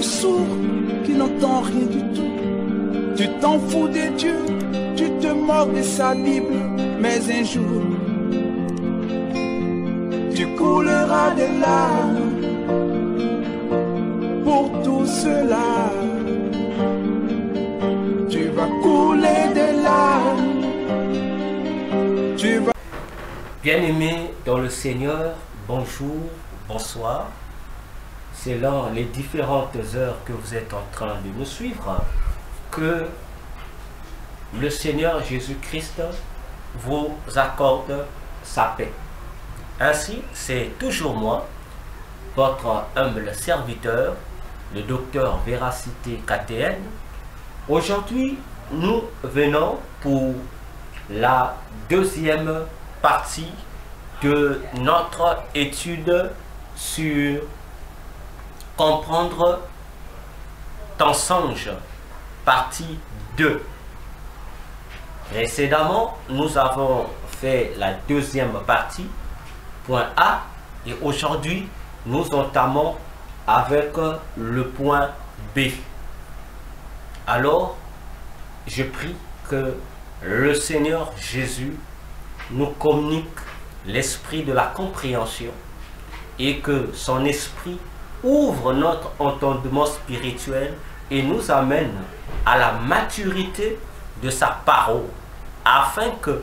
le sourd qui n'entend rien du tout. Tu t'en fous de Dieu, tu te moques de sa Bible, mais un jour, tu couleras des larmes pour tout cela. Tu vas couler des larmes. Tu vas... Bien-aimés dans le Seigneur, bonjour, bonsoir. Selon les différentes heures que vous êtes en train de nous suivre, que le Seigneur Jésus-Christ vous accorde sa paix. Ainsi, c'est toujours moi, votre humble serviteur, le docteur Véracité KTN. Aujourd'hui, nous venons pour la deuxième partie de notre étude sur comprendre ton songe, partie 2. Précédemment, nous avons fait la deuxième partie, point A, et aujourd'hui, nous entamons avec le point B. Alors, je prie que le Seigneur Jésus nous communique l'esprit de la compréhension et que son esprit ouvre notre entendement spirituel et nous amène à la maturité de sa parole, afin que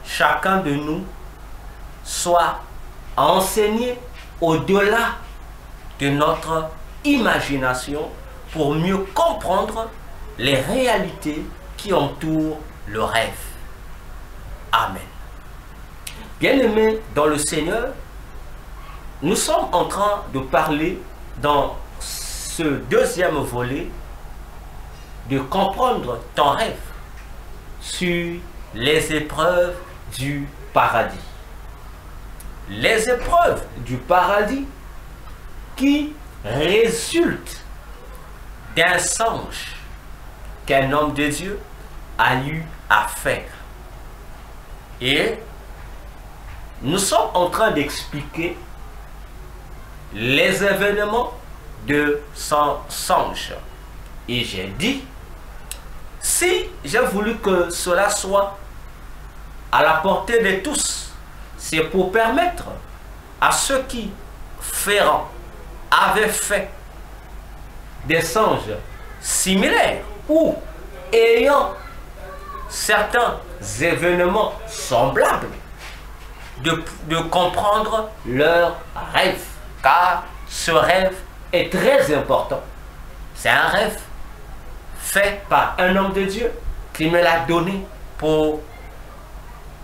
chacun de nous soit enseigné au-delà de notre imagination pour mieux comprendre les réalités qui entourent le rêve. Amen. Bien-aimés dans le Seigneur, nous sommes en train de parler dans ce deuxième volet de comprendre ton rêve sur les épreuves du paradis. Les épreuves du paradis qui résultent d'un songe qu'un homme de Dieu a eu à faire. Et nous sommes en train d'expliquer les événements de son songe. Et j'ai dit, si j'ai voulu que cela soit à la portée de tous, c'est pour permettre à ceux qui avaient fait des songes similaires ou ayant certains événements semblables de comprendre leur rêve, car ce rêve est très important. C'est un rêve fait par un homme de Dieu qui me l'a donné pour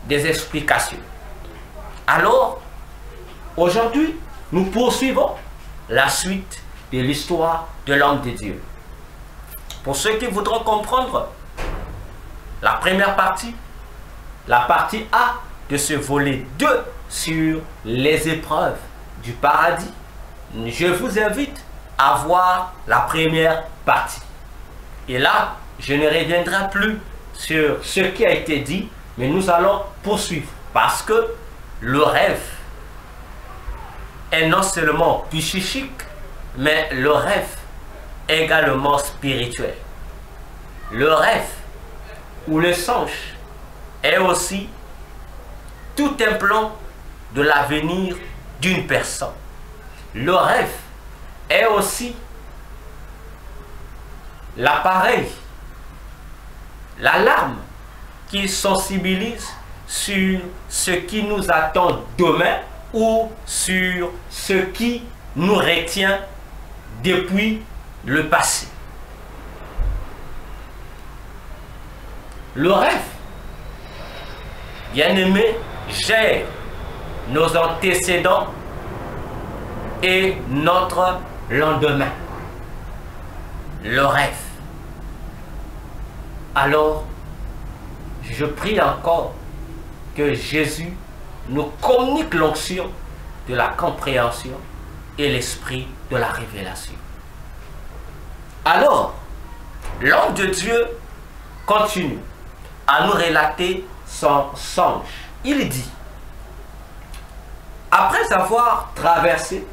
des explications. Alors, aujourd'hui, nous poursuivons la suite de l'histoire de l'homme de Dieu. Pour ceux qui voudront comprendre la première partie, la partie A de ce volet 2 sur les épreuves du paradis, je vous invite à voir la première partie. Et là, je ne reviendrai plus sur ce qui a été dit, mais nous allons poursuivre parce que le rêve est non seulement psychique, mais le rêve est également spirituel. Le rêve ou le songe est aussi tout un plan de l'avenir d'une personne. Le rêve est aussi l'appareil, l'alarme qui sensibilise sur ce qui nous attend demain ou sur ce qui nous retient depuis le passé. Le rêve, bien-aimé, gère nos antécédents et notre lendemain. Le rêve. Alors, je prie encore que Jésus nous communique l'onction de la compréhension et l'esprit de la révélation. Alors, l'homme de Dieu continue à nous relater son songe. Il dit, après avoir traversé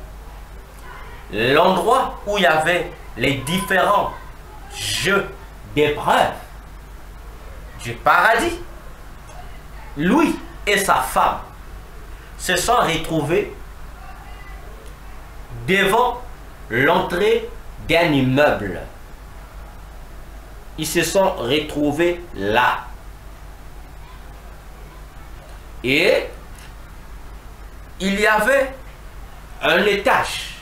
l'endroit où il y avait les différents jeux d'épreuves du paradis, lui et sa femme se sont retrouvés devant l'entrée d'un immeuble. Ils se sont retrouvés là. Et il y avait un étage.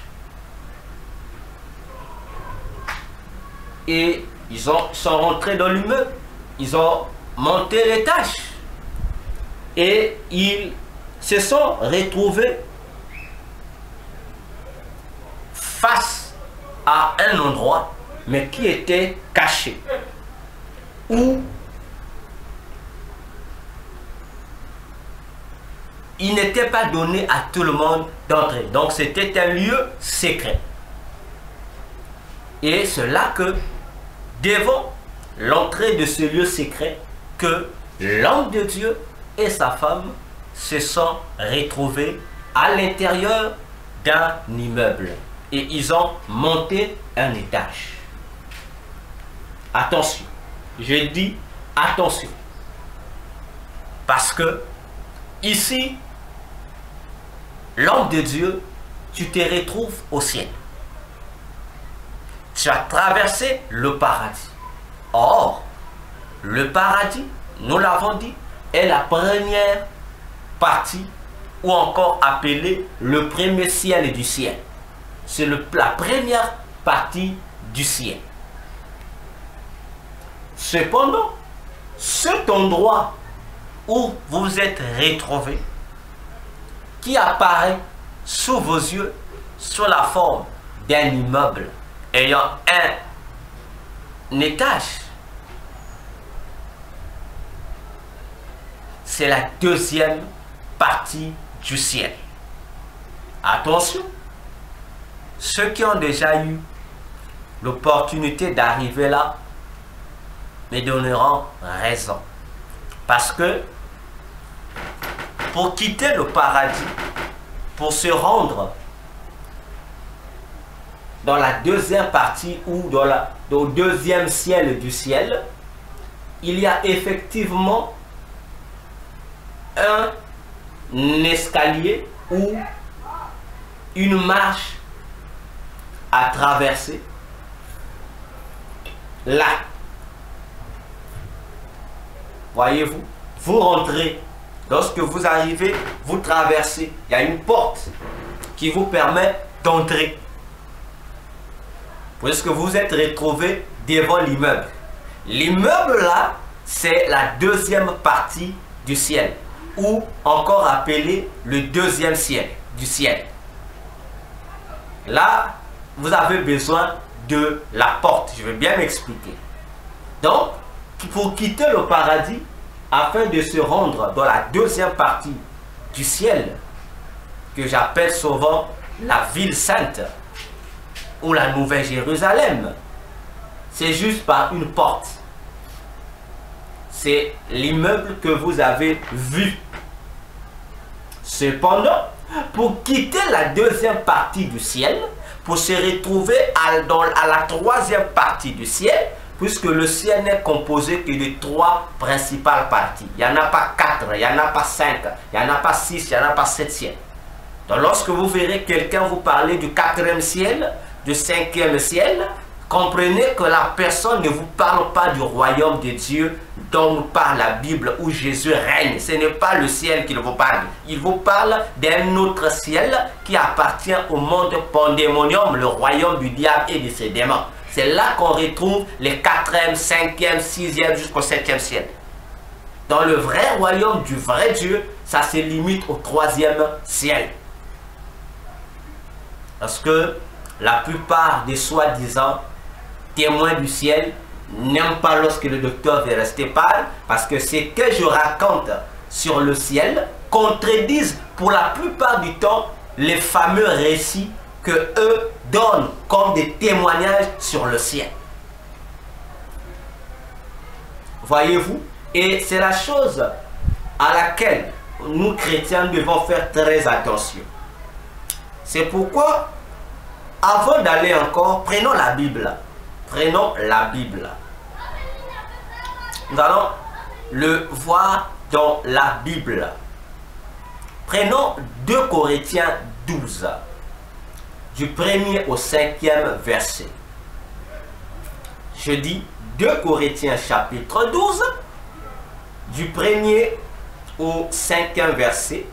Et ils sont rentrés dans l'immeuble. Ils ont monté l'étage. Et ils se sont retrouvés face à un endroit, mais qui était caché, où il n'était pas donné à tout le monde d'entrer. Donc c'était un lieu secret. Et c'est là que, devant l'entrée de ce lieu secret, que l'homme de Dieu et sa femme se sont retrouvés à l'intérieur d'un immeuble. Et ils ont monté un étage. Attention, je dis attention. Parce que ici, l'homme de Dieu, tu te retrouves au ciel. Tu as traversé le paradis. Or, le paradis, nous l'avons dit, est la première partie, ou encore appelée le premier ciel du ciel. C'est la première partie du ciel. Cependant, cet endroit où vous vous êtes retrouvés, qui apparaît sous vos yeux sous la forme d'un immeuble ayant un étage, c'est la deuxième partie du ciel. Attention, ceux qui ont déjà eu l'opportunité d'arriver là me donneront raison. Parce que pour quitter le paradis, pour se rendre dans la deuxième partie ou dans le deuxième ciel du ciel, il y a effectivement un escalier ou une marche à traverser là. Voyez-vous, vous rentrez, lorsque vous arrivez, vous traversez, il y a une porte qui vous permet d'entrer. Puisque vous êtes retrouvé devant l'immeuble. L'immeuble là, c'est la deuxième partie du ciel, ou encore appelé le deuxième ciel du ciel. Là, vous avez besoin de la porte. Je vais bien m'expliquer. Donc, pour quitter le paradis, afin de se rendre dans la deuxième partie du ciel, que j'appelle souvent la ville sainte, ou la Nouvelle Jérusalem, c'est juste par une porte. C'est l'immeuble que vous avez vu. Cependant, pour quitter la deuxième partie du ciel, pour se retrouver à la troisième partie du ciel, puisque le ciel n'est composé que de trois principales parties. Il n'y en a pas 4, il n'y en a pas 5, il n'y en a pas 6, il n'y en a pas 7 ciels. Donc lorsque vous verrez quelqu'un vous parler du 4e ciel, du 5e ciel, comprenez que la personne ne vous parle pas du royaume de Dieu dont nous parle la Bible, où Jésus règne. Ce n'est pas le ciel qu'il vous parle. Il vous parle d'un autre ciel qui appartient au monde pandémonium, le royaume du diable et de ses démons. C'est là qu'on retrouve les 4e, 5e, 6e jusqu'au 7e ciel. Dans le vrai royaume du vrai Dieu, ça se limite au 3e ciel. Parce que la plupart des soi-disant témoins du ciel n'aiment pas lorsque le docteur veut rester parle, parce que ce que je raconte sur le ciel contredisent pour la plupart du temps les fameux récits que eux donnent comme des témoignages sur le ciel. Voyez-vous? Et c'est la chose à laquelle nous chrétiens devons faire très attention. C'est pourquoi, avant d'aller encore, prenons la Bible. Prenons la Bible. Nous allons le voir dans la Bible. Prenons 2 Corinthiens 12, du 1er au 5e verset. Je dis 2 Corinthiens chapitre 12, du 1er au 5e verset.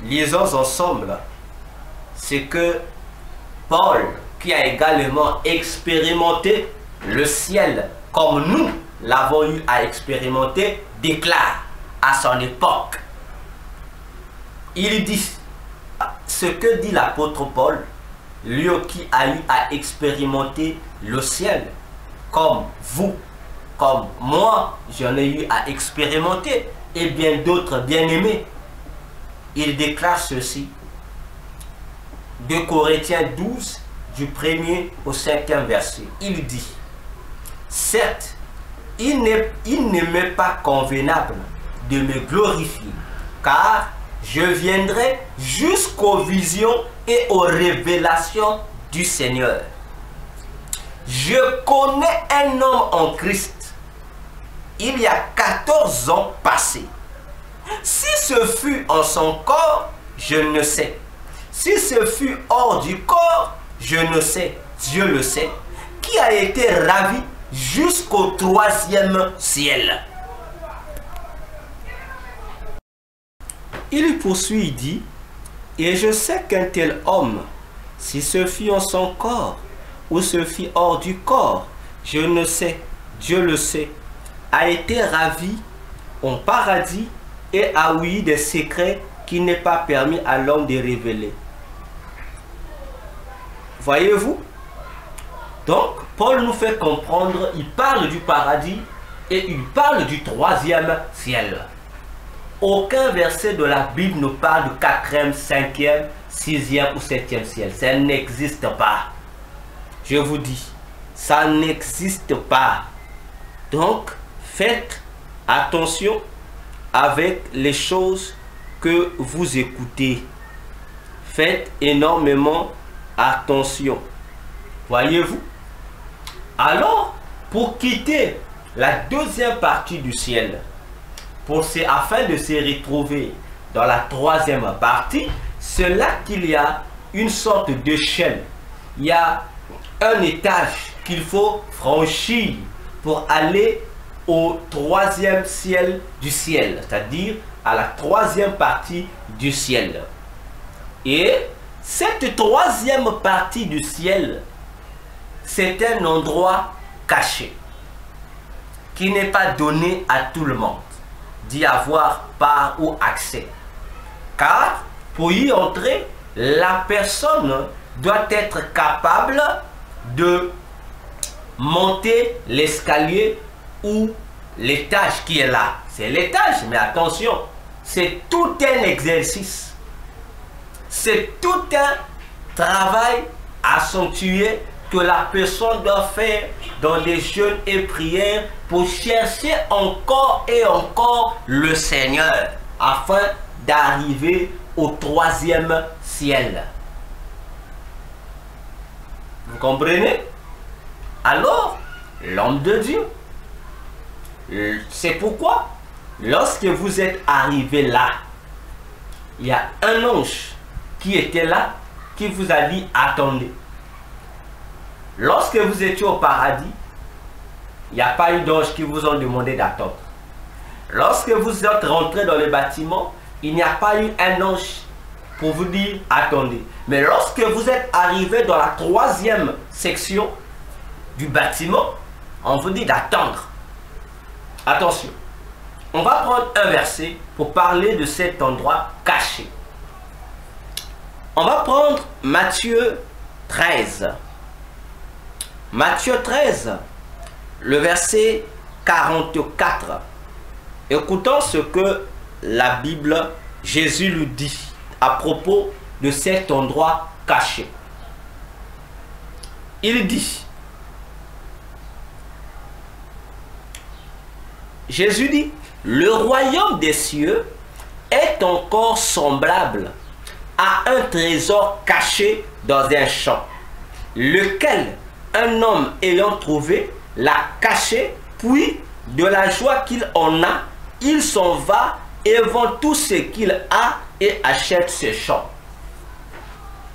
Lisons ensemble ce que Paul, qui a également expérimenté le ciel comme nous l'avons eu à expérimenter, déclare à son époque. Il dit ce que dit l'apôtre Paul, lui qui a eu à expérimenter le ciel comme vous, comme moi, j'en ai eu à expérimenter, et bien d'autres bien-aimés. Il déclare ceci, 2 Corinthiens 12, du 1er au 5e verset. Il dit, certes, il ne m'est pas convenable de me glorifier, car je viendrai jusqu'aux visions et aux révélations du Seigneur. Je connais un homme en Christ, il y a 14 ans passés. Si ce fut en son corps, je ne sais. Si ce fut hors du corps, je ne sais, Dieu le sait, qui a été ravi jusqu'au 3e ciel. Il poursuit, il dit, et je sais qu'un tel homme, si ce fut en son corps, ou ce fut hors du corps, je ne sais, Dieu le sait, a été ravi en paradis et a ouï des secrets qui n'est pas permis à l'homme de révéler. Voyez-vous? Donc, Paul nous fait comprendre, il parle du paradis et il parle du 3e ciel. Aucun verset de la Bible ne parle du 4e, 5e, 6e ou 7e ciel. Ça n'existe pas. Je vous dis, ça n'existe pas. Donc, faites attention avec les choses que vous écoutez. Faites énormément attention. Voyez-vous? Alors, pour quitter la 2e partie du ciel, afin de se retrouver dans la 3e partie, c'est là qu'il y a une sorte d'échelle. Il y a un étage qu'il faut franchir pour aller au 3e ciel du ciel, c'est-à-dire à la 3e partie du ciel. Et cette 3e partie du ciel, c'est un endroit caché qui n'est pas donné à tout le monde d'y avoir part ou accès. Car pour y entrer, la personne doit être capable de monter l'escalier ou l'étage qui est là. C'est l'étage, mais attention, c'est tout un exercice. C'est tout un travail accentué que la personne doit faire dans des jeûnes et prières pour chercher encore et encore le Seigneur afin d'arriver au 3e ciel. Vous comprenez? Alors, l'homme de Dieu, c'est pourquoi lorsque vous êtes arrivé là, il y a un ange qui était là, qui vous a dit attendez. Lorsque vous étiez au paradis, il n'y a pas eu d'ange qui vous ont demandé d'attendre. Lorsque vous êtes rentré dans le bâtiment, il n'y a pas eu un ange pour vous dire attendez. Mais lorsque vous êtes arrivé dans la 3e section du bâtiment, on vous dit d'attendre. Attention, on va prendre un verset pour parler de cet endroit caché. On va prendre Matthieu 13. Matthieu 13, le verset 44. Écoutons ce que la Bible, Jésus lui dit à propos de cet endroit caché. Il dit, Jésus dit, le royaume des cieux est encore semblable à un trésor caché dans un champ. lequel un homme ayant trouvé l'a caché, puis de la joie qu'il en a, il s'en va et vend tout ce qu'il a et achète ses champs.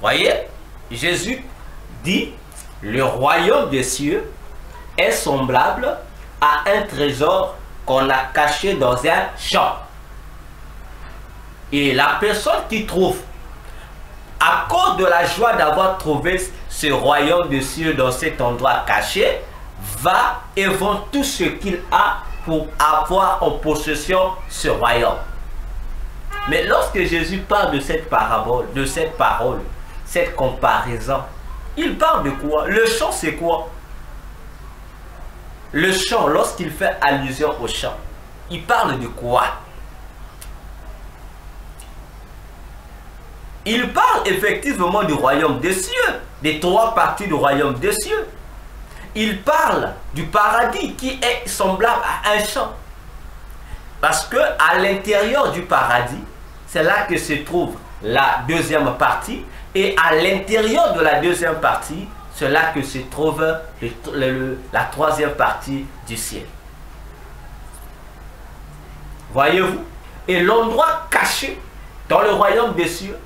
Voyez, Jésus dit, le royaume des cieux est semblable à un trésor qu'on a caché dans un champ. Et la personne qui trouve, à cause de la joie d'avoir trouvé ce royaume des cieux dans cet endroit caché, va et vend tout ce qu'il a pour avoir en possession ce royaume. Mais lorsque Jésus parle de cette parabole, cette comparaison, il parle de quoi? Le champ, c'est quoi? Le champ, lorsqu'il fait allusion au champ, il parle de quoi? Il parle effectivement du royaume des cieux, des trois parties du royaume des cieux. Il parle du paradis qui est semblable à un champ. Parce que à l'intérieur du paradis, c'est là que se trouve la deuxième partie. Et à l'intérieur de la deuxième partie, c'est là que se trouve la troisième partie du ciel. Voyez-vous? Et l'endroit caché dans le royaume des cieux,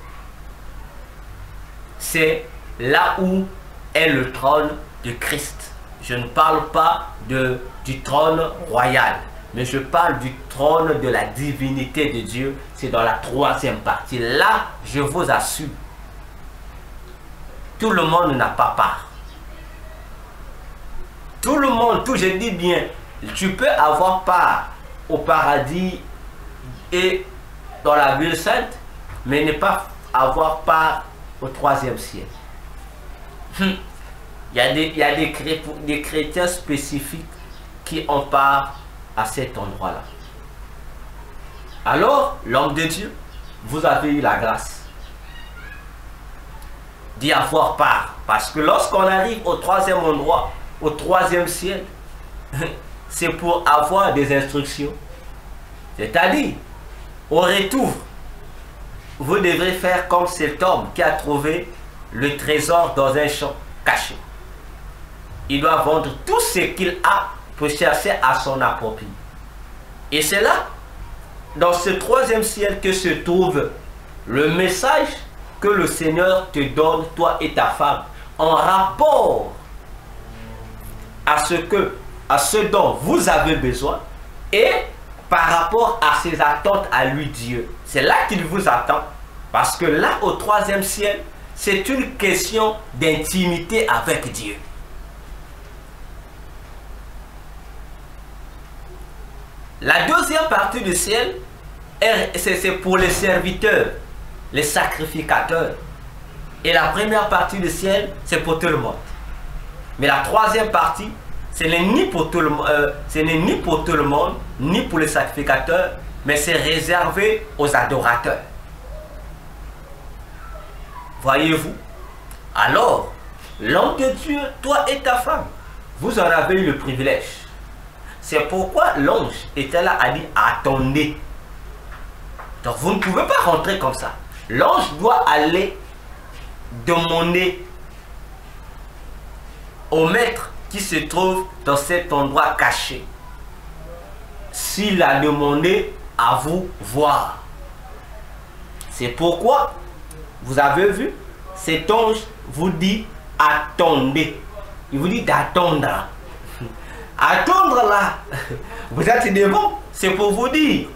c'est là où est le trône de Christ. Je ne parle pas du trône royal, mais je parle du trône de la divinité de Dieu. C'est dans la troisième partie. Là, je vous assure, tout le monde n'a pas part. Tout le monde, je dis bien, tu peux avoir part au paradis et dans la ville sainte, mais ne pas avoir part au troisième ciel. Il y a des chrétiens spécifiques qui ont part à cet endroit-là. Alors, l'homme de Dieu, vous avez eu la grâce d'y avoir part. Parce que lorsqu'on arrive au troisième endroit, au troisième ciel, c'est pour avoir des instructions. C'est-à-dire, au retour, vous devrez faire comme cet homme qui a trouvé le trésor dans un champ caché. Il doit vendre tout ce qu'il a pour chercher à s'en approprier. Et c'est là, dans ce troisième ciel, que se trouve le message que le Seigneur te donne, toi et ta femme, en rapport à ce dont vous avez besoin et par rapport à ses attentes à lui, Dieu. C'est là qu'il vous attend. Parce que là, au troisième ciel, c'est une question d'intimité avec Dieu. La deuxième partie du ciel, c'est pour les serviteurs, les sacrificateurs. Et la première partie du ciel, c'est pour tout le monde. Mais la troisième partie, ce n'est ni pour tout le monde, ni pour les sacrificateurs, mais c'est réservé aux adorateurs. Voyez-vous? Alors, l'homme de Dieu, toi et ta femme, vous en avez eu le privilège. C'est pourquoi l'ange était là, a dit, attendez. Donc vous ne pouvez pas rentrer comme ça. L'ange doit aller demander au maître qui se trouve dans cet endroit caché s'il a demandé à vous voir. C'est pourquoi vous avez vu, cet ange vous dit attendez. Il vous dit d'attendre. Attendre là, vous êtes devant, c'est pour vous dire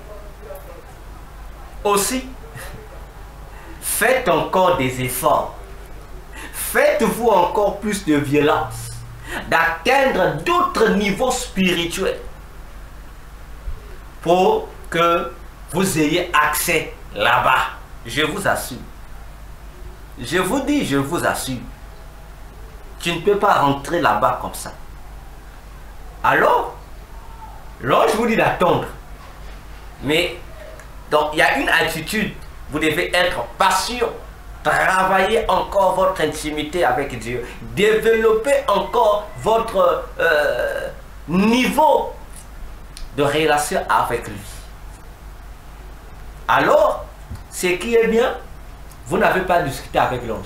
aussi, faites encore des efforts, faites-vous encore plus de violence, d'atteindre d'autres niveaux spirituels pour que vous ayez accès là-bas. Je vous assure. Je vous dis, je vous assure. Tu ne peux pas rentrer là-bas comme ça. Alors, l'ange vous dit d'attendre. Mais, donc, il y a une attitude. Vous devez être patient. Travailler encore votre intimité avec Dieu. Développer encore votre niveau de relation avec lui. Alors, ce qui est bien, vous n'avez pas discuté avec l'ange.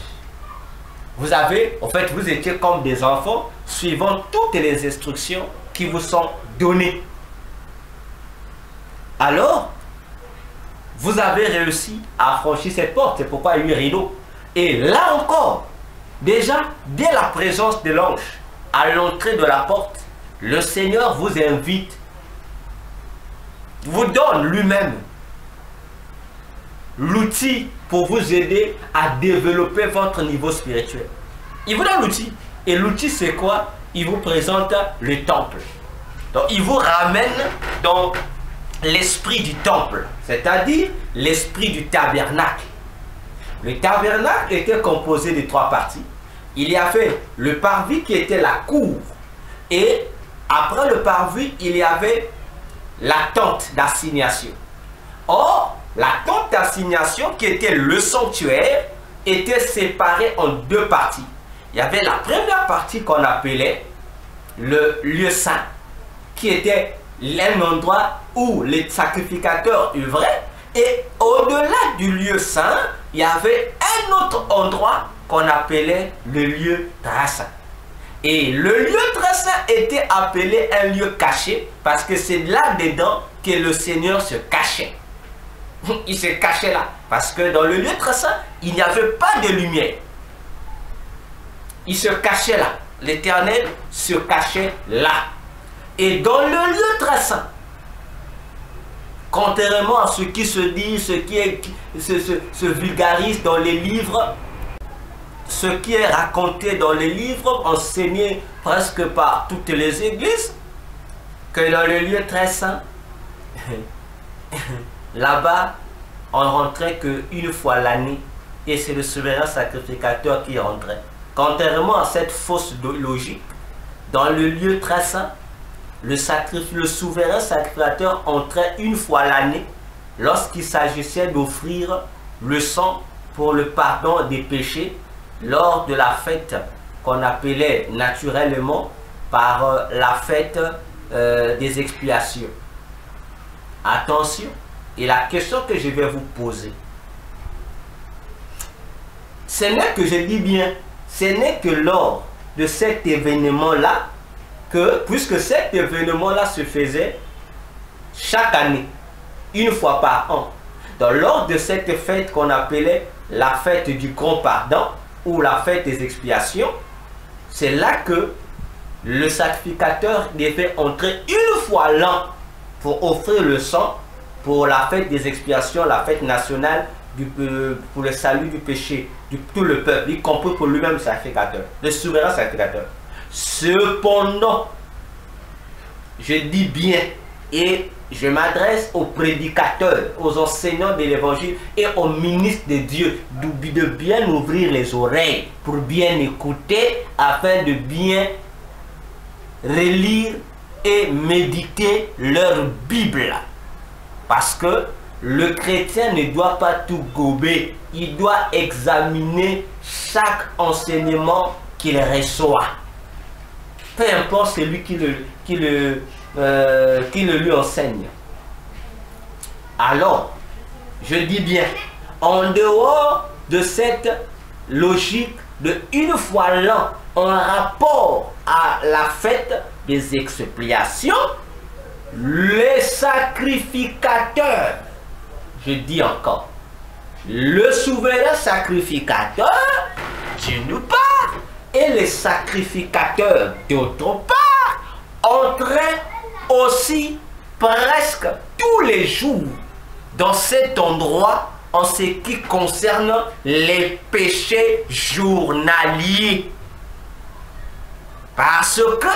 vous étiez comme des enfants, suivant toutes les instructions qui vous sont données. Alors, vous avez réussi à franchir cette porte. C'est pourquoi il y a eu rideau. Et là encore, déjà, dès la présence de l'ange, à l'entrée de la porte, le Seigneur vous invite, vous donne lui-même l'outil pour vous aider à développer votre niveau spirituel. Il vous donne l'outil. Et l'outil, c'est quoi? Il vous présente le temple. Donc, il vous ramène dans l'esprit du temple, c'est-à-dire l'esprit du tabernacle. Le tabernacle était composé de 3 parties. Il y avait le parvis qui était la cour. Et après le parvis, il y avait la tente d'assignation. Or, la tente d'assignation qui était le sanctuaire était séparée en 2 parties. Il y avait la première partie qu'on appelait le lieu saint, qui était un endroit où les sacrificateurs œuvraient. Et au-delà du lieu saint, il y avait un autre endroit qu'on appelait le lieu très saint. Et le lieu très saint était appelé un lieu caché parce que c'est là-dedans que le Seigneur se cachait. Il se cachait là. Parce que dans le lieu très saint, il n'y avait pas de lumière. Il se cachait là. L'Éternel se cachait là. Et dans le lieu très saint, contrairement à ce qui se dit, ce qui se vulgarise dans les livres, ce qui est raconté dans les livres, enseigné presque par toutes les églises, que dans le lieu très saint, là-bas, on rentrait qu'une fois l'année, et c'est le souverain sacrificateur qui rentrait. Contrairement à cette fausse logique, dans le lieu très saint, le souverain sacrificateur entrait une fois l'année lorsqu'il s'agissait d'offrir le sang pour le pardon des péchés lors de la fête qu'on appelait naturellement par la fête des expiations. Attention, et la question que je vais vous poser, ce n'est que, je dis bien, ce n'est que lors de cet événement-là, puisque cet événement-là se faisait chaque année, une fois par an. Donc, lors de cette fête qu'on appelait la fête du grand pardon ou la fête des expiations, c'est là que le sacrificateur devait entrer une fois l'an pour offrir le sang pour la fête des expiations, la fête nationale pour le salut du péché de tout le peuple, y compris pour lui-même sacrificateur, le souverain sacrificateur. Cependant, je dis bien, et je m'adresse aux prédicateurs, aux enseignants de l'évangile et aux ministres de Dieu, de bien ouvrir les oreilles pour bien écouter afin de bien relire et méditer leur Bible. Parce que le chrétien ne doit pas tout gober, il doit examiner chaque enseignement qu'il reçoit. Peu importe celui qui le lui enseigne. Alors, je dis bien, en dehors de cette logique de une fois l'an en rapport à la fête des expiations, les sacrificateurs, je dis encore, le souverain sacrificateur d'une part et les sacrificateurs d'autre part entraient aussi presque tous les jours dans cet endroit en ce qui concerne les péchés journaliers. Parce que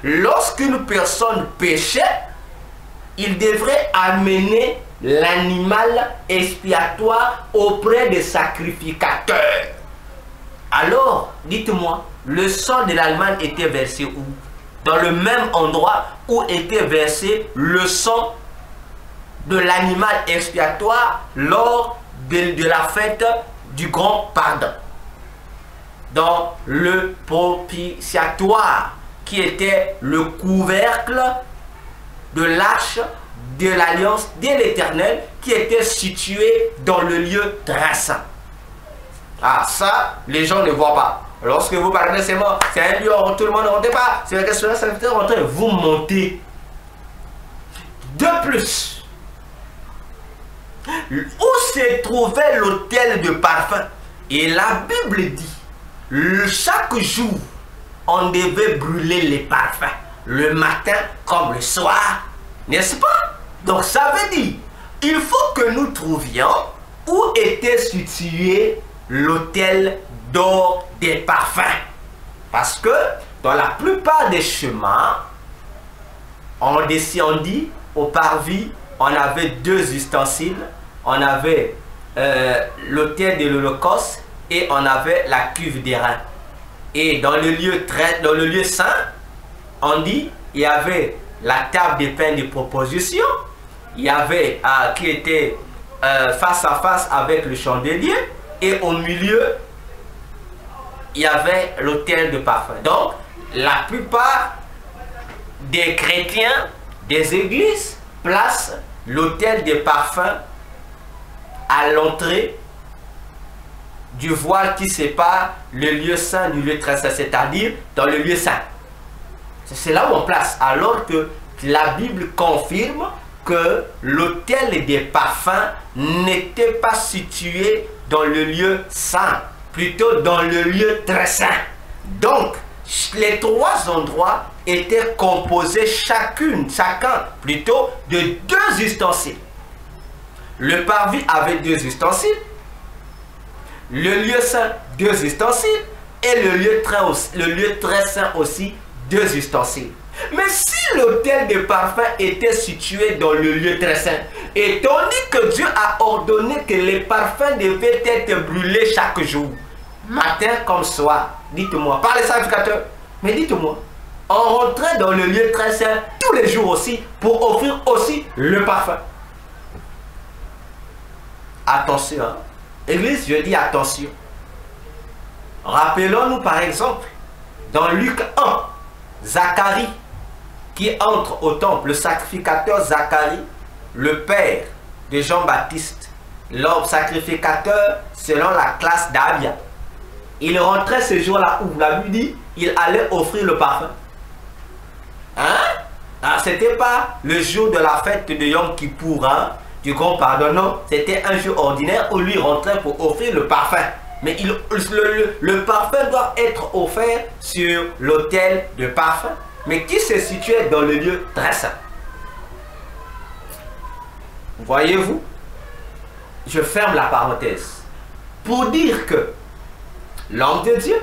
lorsqu'une personne péchait, il devrait amener l'animal expiatoire auprès des sacrificateurs. Alors, dites-moi, le sang de l'animal était versé où? Dans le même endroit où était versé le sang de l'animal expiatoire lors de la fête du grand pardon. Dans le propitiatoire, qui était le couvercle de l'arche de l'alliance de l'Éternel, qui était situé dans le lieu très saint. Ah, ça, les gens ne voient pas. Lorsque vous parlez, c'est mort, c'est un lieu, tout le monde ne rentre pas, c'est que cela, ça fait rentrer, vous montez. De plus, où se trouvait l'autel de parfum? Et la Bible dit, chaque jour, on devait brûler les parfums, le matin comme le soir, n'est-ce pas? Donc ça veut dire, il faut que nous trouvions où était situé l'autel d'or des parfums. Parce que dans la plupart des chemins, on descendit au parvis, on avait deux ustensiles, on avait l'autel de l'Holocauste et on avait la cuve d'airain. Et dans le lieu saint, on dit, il y avait la table des pains de proposition, il y avait qui était face à face avec le chandelier, et au milieu, il y avait l'autel de parfum. Donc, la plupart des chrétiens, des églises, placent l'autel de parfum à l'entrée du voile qui sépare le lieu saint du lieu très saint, c'est-à-dire dans le lieu saint. C'est là où on place, alors que la Bible confirme que l'autel des parfums n'était pas situé dans le lieu saint, plutôt dans le lieu très saint. Donc, les trois endroits étaient composés chacun plutôt de deux ustensiles. Le parvis avait deux ustensiles, le lieu saint deux ustensiles et le lieu très saint aussi deux ustensiles. Mais si l'autel de parfum était situé dans le lieu très saint, et tandis que Dieu a ordonné que les parfums devaient être brûlés chaque jour, matin comme soir, dites-moi, par les sacrificateurs, mais dites-moi, on rentrait dans le lieu très saint tous les jours aussi pour offrir aussi le parfum. Attention, hein? Église, je dis attention. Rappelons-nous par exemple, dans Luc 1, Zacharie, qui entre au temple, le sacrificateur Zacharie, le père de Jean-Baptiste, l'homme sacrificateur selon la classe d'Abia. Il rentrait ce jour-là où la Bible dit, il allait offrir le parfum. Hein? Ce n'était pas le jour de la fête de Yom Kippour, hein, du grand pardon, non. C'était un jour ordinaire où lui rentrait pour offrir le parfum. Mais le parfum doit être offert sur l'autel de parfum, mais qui se situait dans le lieu très saint. Voyez-vous, je ferme la parenthèse pour dire que l'homme de Dieu,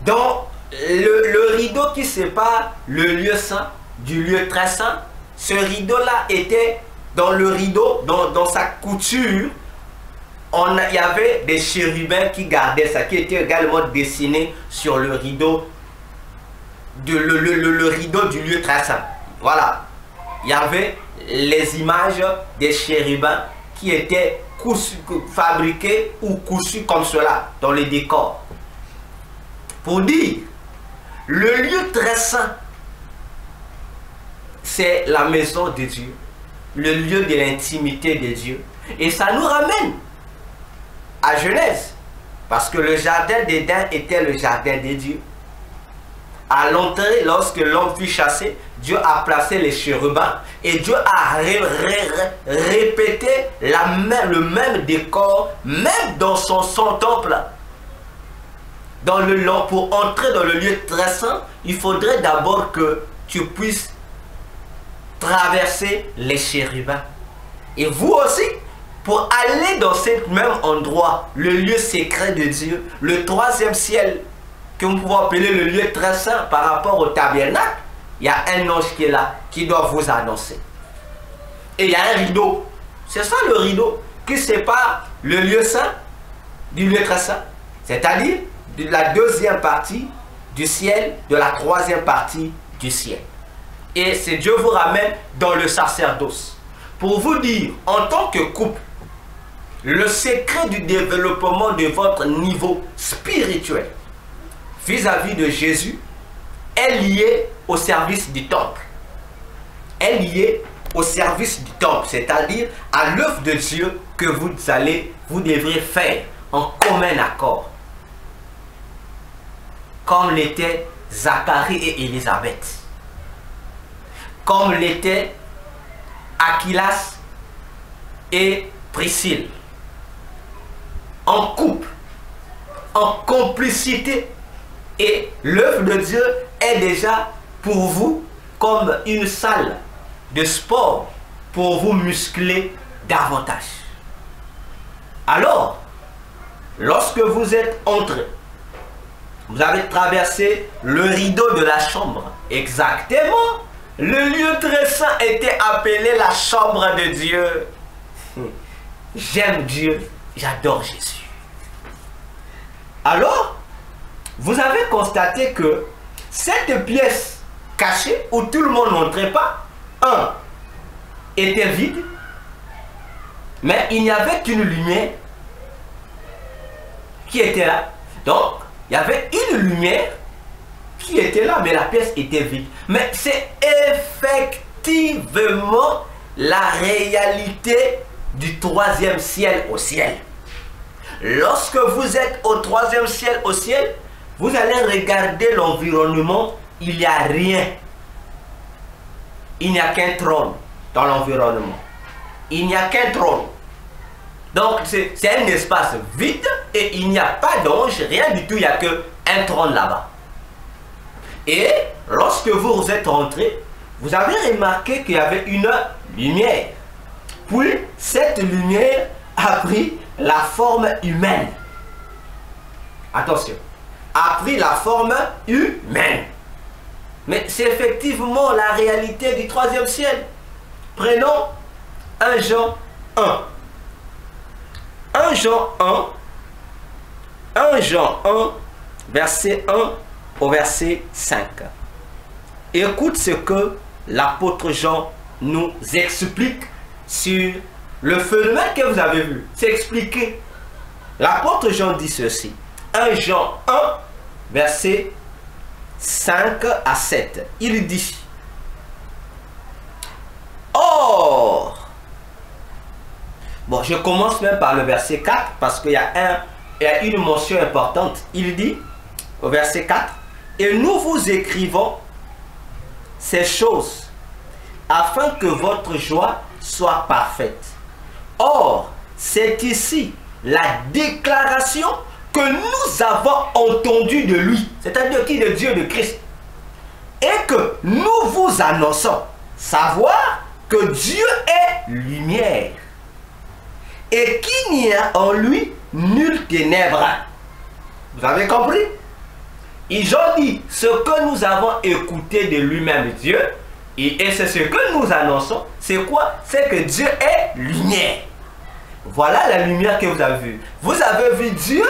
dans le rideau qui sépare le lieu saint du lieu très saint, ce rideau-là était dans le rideau, dans sa couture, il y avait des chérubins qui gardaient ça, qui étaient également dessinés sur le rideau, le rideau du lieu très saint. Voilà, il y avait les images des chérubins qui étaient fabriqués ou cousus comme cela dans les décors. Pour dire, le lieu très saint, c'est la maison de Dieu, le lieu de l'intimité de Dieu. Et ça nous ramène à Genèse, parce que le jardin d'Éden était le jardin de Dieu. À l'entrée, lorsque l'homme fut chassé, Dieu a placé les chérubins et Dieu a répété le même décor, même dans son temple. Pour entrer dans le lieu très saint, il faudrait d'abord que tu puisses traverser les chérubins. Et vous aussi, pour aller dans ce même endroit, le lieu secret de Dieu, le troisième ciel, que nous pouvons appeler le lieu très saint par rapport au tabernacle, il y a un ange qui est là, qui doit vous annoncer. Et il y a un rideau. C'est ça le rideau qui sépare le lieu saint du lieu très saint. C'est-à-dire de la deuxième partie du ciel, de la troisième partie du ciel. Et c'est Dieu vous ramène dans le sacerdoce. Pour vous dire, en tant que couple, le secret du développement de votre niveau spirituel vis-à-vis de Jésus est lié au service du temple. Est lié au service du temple, c'est-à-dire à l'œuvre de Dieu que vous devrez faire en commun accord. comme l'étaient Zacharie et Élisabeth, comme l'étaient Aquilas et Priscille, en couple, en complicité. Et l'œuvre de Dieu est déjà pour vous comme une salle de sport pour vous muscler davantage. Alors, lorsque vous êtes entré, vous avez traversé le rideau de la chambre. Exactement. Le lieu très saint était appelé la chambre de Dieu. J'aime Dieu, j'adore Jésus. Alors, vous avez constaté que cette pièce cachée où tout le monde n'entrait pas, était vide, mais il n'y avait qu'une lumière qui était là. Donc, il y avait une lumière qui était là, mais la pièce était vide. Mais c'est effectivement la réalité du troisième ciel au ciel. Lorsque vous êtes au troisième ciel au ciel, vous allez regarder l'environnement, il n'y a rien. Il n'y a qu'un trône dans l'environnement. Il n'y a qu'un trône. Donc c'est un espace vide et il n'y a pas d'ange, rien du tout, il n'y a qu'un trône là-bas. Et lorsque vous êtes rentré, vous avez remarqué qu'il y avait une lumière. Puis cette lumière a pris la forme humaine. Attention, a pris la forme humaine. Mais c'est effectivement la réalité du troisième ciel. Prenons 1 Jean 1. 1 Jean 1, verset 1 au verset 5. Écoute ce que l'apôtre Jean nous explique sur le phénomène que vous avez vu. C'est expliqué. L'apôtre Jean dit ceci. 1 Jean 1, verset 5 à 7. Il dit: Or, bon, je commence même par le verset 4 parce qu'il y a une mention importante. Il dit au verset 4: Et nous vous écrivons ces choses afin que votre joie soit parfaite. Or, c'est ici la déclaration que nous avons entendue de lui, c'est-à-dire qui, de Dieu, de Christ, et que nous vous annonçons, savoir que Dieu est lumière et qu'il n'y a en lui nulle ténèbre. Vous avez compris? Ils ont dit ce que nous avons écouté de lui-même Dieu, et c'est ce que nous annonçons. C'est quoi? C'est que Dieu est lumière. Voilà la lumière que vous avez vue. Vous avez vu Dieu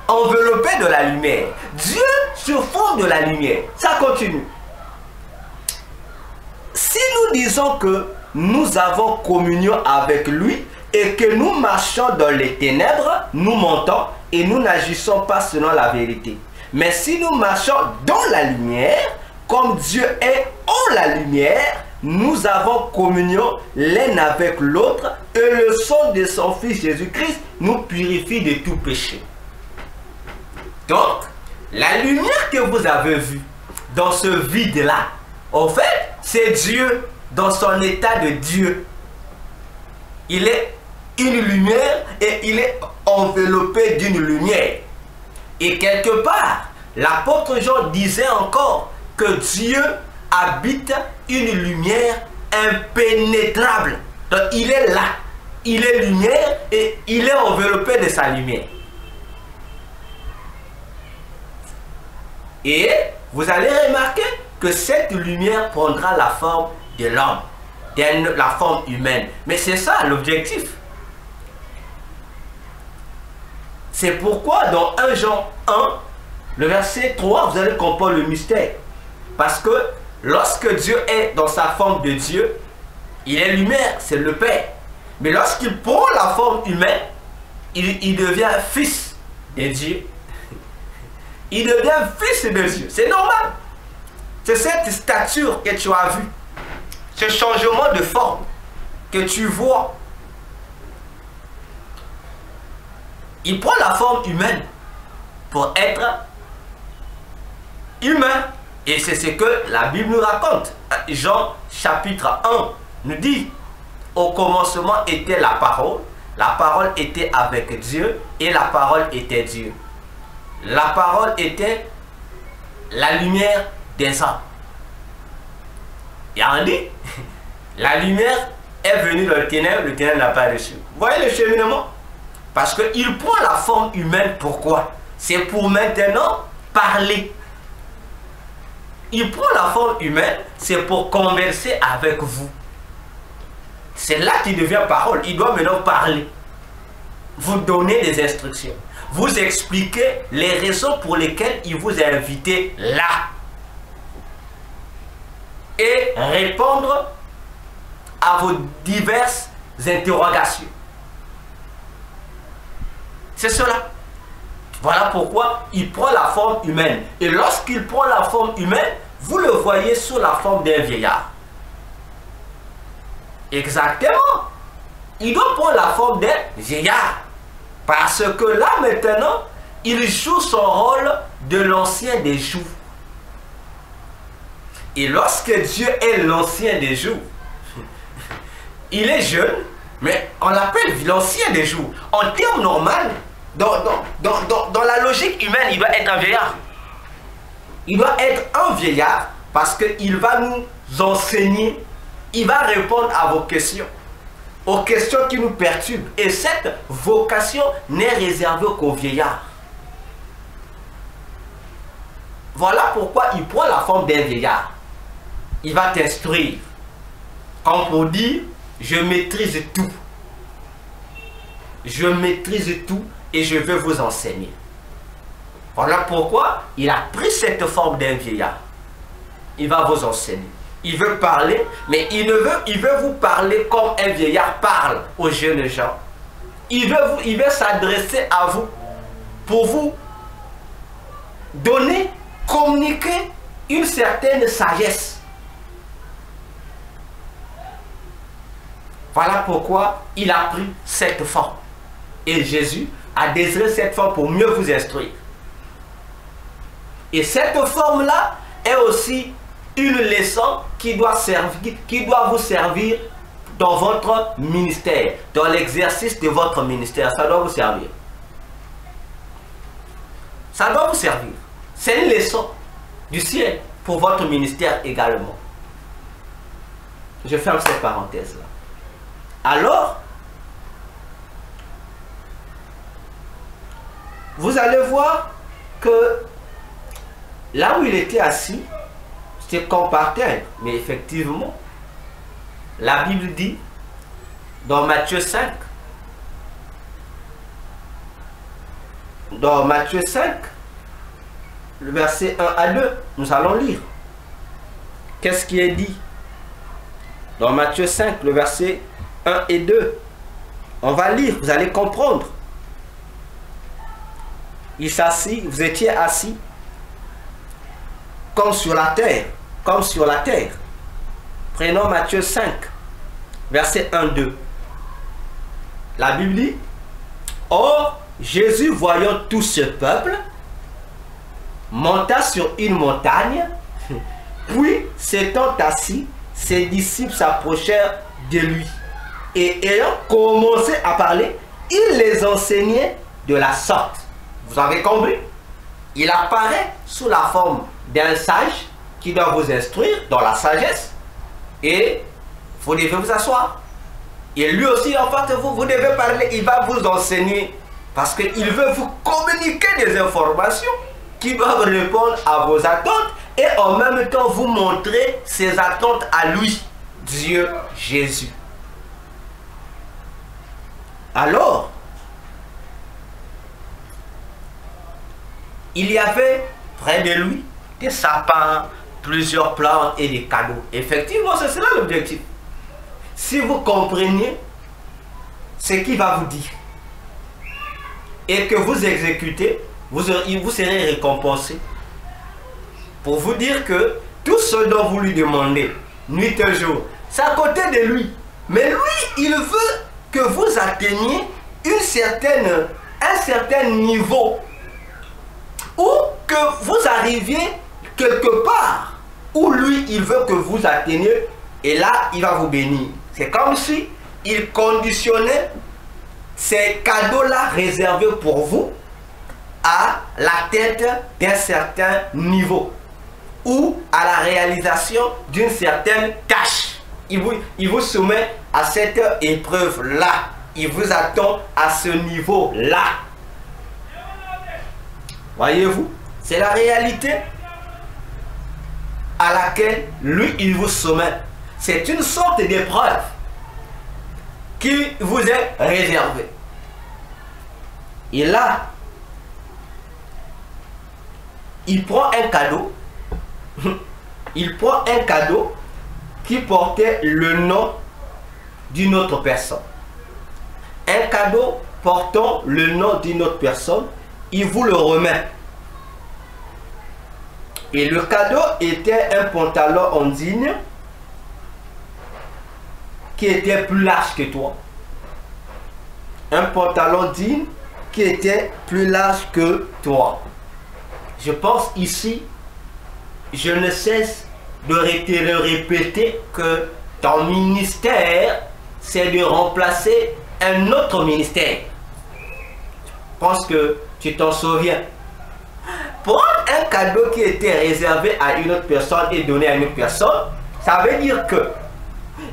enveloppé de la lumière. Dieu sur fond de la lumière. Ça continue. Si nous disons que nous avons communion avec lui et que nous marchons dans les ténèbres, nous mentons et nous n'agissons pas selon la vérité. Mais si nous marchons dans la lumière, comme Dieu est en la lumière, nous avons communion l'un avec l'autre et le sang de son Fils Jésus-Christ nous purifie de tout péché. Donc, la lumière que vous avez vue dans ce vide-là, en fait, c'est Dieu dans son état de Dieu. Il est une lumière et il est enveloppé d'une lumière. Et quelque part, l'apôtre Jean disait encore que Dieu habite une lumière impénétrable. Donc il est là, il est lumière et il est enveloppé de sa lumière. Et vous allez remarquer que cette lumière prendra la forme de l'homme, la forme humaine. Mais c'est ça l'objectif. C'est pourquoi dans 1 Jean 1, le verset 3, vous allez comprendre le mystère. Parce que lorsque Dieu est dans sa forme de Dieu, il est lumière, c'est le Père. Mais lorsqu'il prend la forme humaine, il devient fils de Dieu. Il devient fils de Dieu. C'est normal. C'est cette stature que tu as vue. Ce changement de forme que tu vois. Il prend la forme humaine pour être humain. Et c'est ce que la Bible nous raconte. Jean chapitre 1 nous dit, au commencement était la parole était avec Dieu et la parole était Dieu. La parole était la lumière des hommes. Et on dit, la lumière est venue dans le ténèbre n'a pas reçu. Vous voyez le cheminement? Parce qu'il prend la forme humaine, pourquoi? C'est pour maintenant parler. Il prend la forme humaine, c'est pour converser avec vous. C'est là qu'il devient parole. Il doit maintenant parler. Vous donner des instructions. Vous expliquer les raisons pour lesquelles il vous a invité là. Et répondre à vos diverses interrogations. C'est cela. Voilà pourquoi il prend la forme humaine. Et lorsqu'il prend la forme humaine, vous le voyez sous la forme d'un vieillard. Exactement. Il doit prendre la forme d'un vieillard. Parce que là maintenant, il joue son rôle de l'ancien des jours. Et lorsque Dieu est l'ancien des jours, il est jeune, mais on l'appelle l'ancien des jours. En termes normaux, dans la logique humaine, il doit être un vieillard. Il doit être un vieillard parce qu'il va nous enseigner, il va répondre à vos questions, aux questions qui nous perturbent. Et cette vocation n'est réservée qu'aux vieillards. Voilà pourquoi il prend la forme d'un vieillard. Il va t'instruire. Comme pour dire, je maîtrise tout. Je maîtrise tout et je veux vous enseigner. Voilà pourquoi il a pris cette forme d'un vieillard. Il va vous enseigner. Il veut parler, mais il veut vous parler comme un vieillard parle aux jeunes gens. Il veut s'adresser à vous pour vous donner, communiquer une certaine sagesse. Voilà pourquoi il a pris cette forme. Et Jésus a désiré cette forme pour mieux vous instruire. Et cette forme-là est aussi une leçon qui doit vous servir dans votre ministère, dans l'exercice de votre ministère. Ça doit vous servir. Ça doit vous servir. C'est une leçon du ciel pour votre ministère également. Je ferme cette parenthèse-là. Alors, vous allez voir que là où il était assis, c'était comme par terre. Mais effectivement, la Bible dit, dans Matthieu 5, le verset 1 à 2, nous allons lire. Qu'est-ce qui est dit? Dans Matthieu 5, le verset 1 et 2. On va lire, vous allez comprendre. Il s'assit, vous étiez assis comme sur la terre, comme sur la terre. Prenons Matthieu 5, verset 1-2. La Bible dit, or, Jésus, voyant tout ce peuple, monta sur une montagne, puis, s'étant assis, ses disciples s'approchèrent de lui. Et ayant commencé à parler, il les enseignait de la sorte. Vous avez compris? Il apparaît sous la forme d'un sage qui doit vous instruire dans la sagesse. Et vous devez vous asseoir. Et lui aussi, en fait, vous devez parler. Il va vous enseigner. Parce qu'il veut vous communiquer des informations qui doivent répondre à vos attentes. Et en même temps, vous montrer ses attentes à lui, Dieu Jésus. Alors, il y avait près de lui des sapins, plusieurs plantes et des cadeaux. Effectivement, c'est cela l'objectif. Si vous comprenez ce qu'il va vous dire et que vous exécutez, vous serez récompensé. Pour vous dire que tout ce dont vous lui demandez, nuit et jour, c'est à côté de lui. Mais lui, il veut que vous atteigniez un certain niveau. Ou que vous arriviez quelque part où lui, il veut que vous atteigniez, et là, il va vous bénir. C'est comme si il conditionnait ces cadeaux-là réservés pour vous à l'atteinte d'un certain niveau ou à la réalisation d'une certaine tâche. Il vous soumet à cette épreuve-là. Il vous attend à ce niveau-là. Voyez-vous, c'est la réalité à laquelle lui, il vous soumet. C'est une sorte d'épreuve qui vous est réservée. Et là, il prend un cadeau. Il prend un cadeau qui portait le nom d'une autre personne. Un cadeau portant le nom d'une autre personne, il vous le remet. Et le cadeau était un pantalon en digne qui était plus large que toi. Un pantalon digne qui était plus large que toi. Je pense ici, je ne cesse de le répéter que ton ministère, c'est de remplacer un autre ministère. Je pense que tu t'en souviens. Prendre un cadeau qui était réservé à une autre personne et donné à une autre personne, ça veut dire que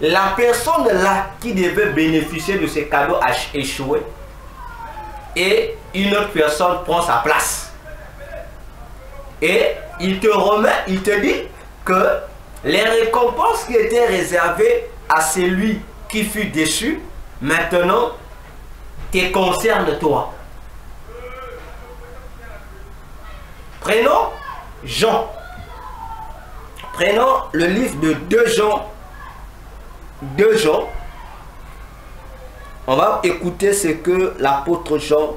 la personne là qui devait bénéficier de ce cadeau a échoué et une autre personne prend sa place. Et il te remet, il te dit que les récompenses qui étaient réservées à celui qui fut déçu, maintenant te concernent toi. Prenons Jean. Prenons le livre de 2 Jean. 2 Jean. On va écouter ce que l'apôtre Jean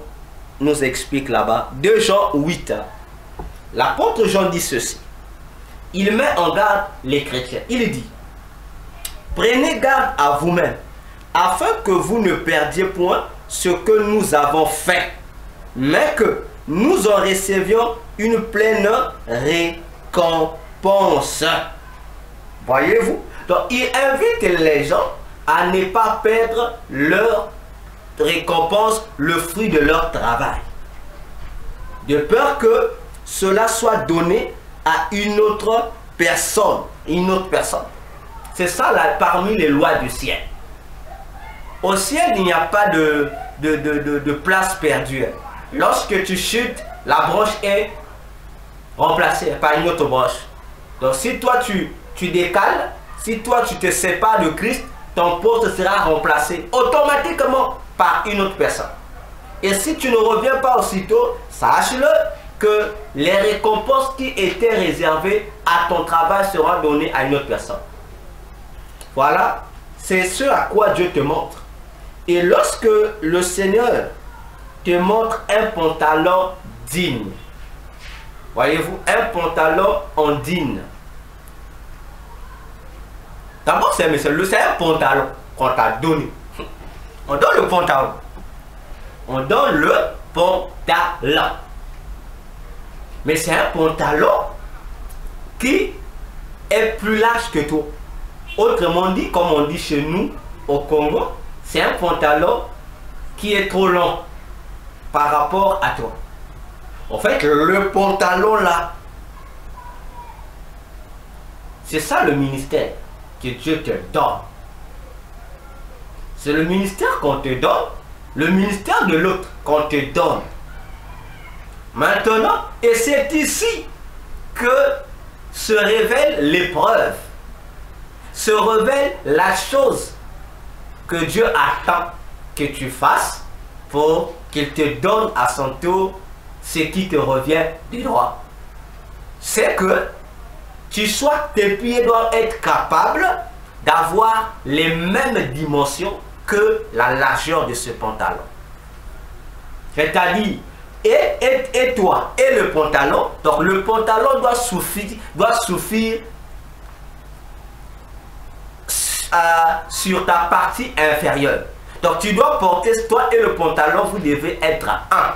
nous explique là-bas. 2 Jean 8. L'apôtre Jean dit ceci. Il met en garde les chrétiens. Il dit: prenez garde à vous-même, afin que vous ne perdiez point ce que nous avons fait, mais que nous en recevions une pleine récompense. Voyez-vous? Donc, il invite les gens à ne pas perdre leur récompense, le fruit de leur travail, de peur que cela soit donné à une autre personne. C'est ça là, parmi les lois du ciel. Au ciel, il n'y a pas de place perdue. Lorsque tu chutes, la branche est remplacée par une autre branche. Donc si toi tu décales, si toi tu te sépares de Christ, ton poste sera remplacé automatiquement par une autre personne. Et si tu ne reviens pas aussitôt, sache-le que les récompenses qui étaient réservées à ton travail seront données à une autre personne. Voilà, c'est ce à quoi Dieu te montre. Et lorsque le Seigneur te montre un pantalon digne, voyez-vous, un pantalon en digne. D'abord, c'est un pantalon qu'on t'a donné. On donne le pantalon. On donne le pantalon. Mais c'est un pantalon qui est plus large que toi. Autrement dit, comme on dit chez nous au Congo, c'est un pantalon qui est trop long par rapport à toi. En fait, le pantalon là, c'est ça le ministère que Dieu te donne. C'est le ministère qu'on te donne, le ministère de l'autre qu'on te donne. Maintenant, et c'est ici que se révèle l'épreuve, se révèle la chose que Dieu attend que tu fasses pour qu'il te donne à son tour ce qui te revient du droit. C'est que tes pieds doivent être capables d'avoir les mêmes dimensions que la largeur de ce pantalon. C'est-à-dire, et toi et le pantalon, donc le pantalon doit suffire sur ta partie inférieure. Donc tu dois porter, toi et le pantalon, vous devez être à 1.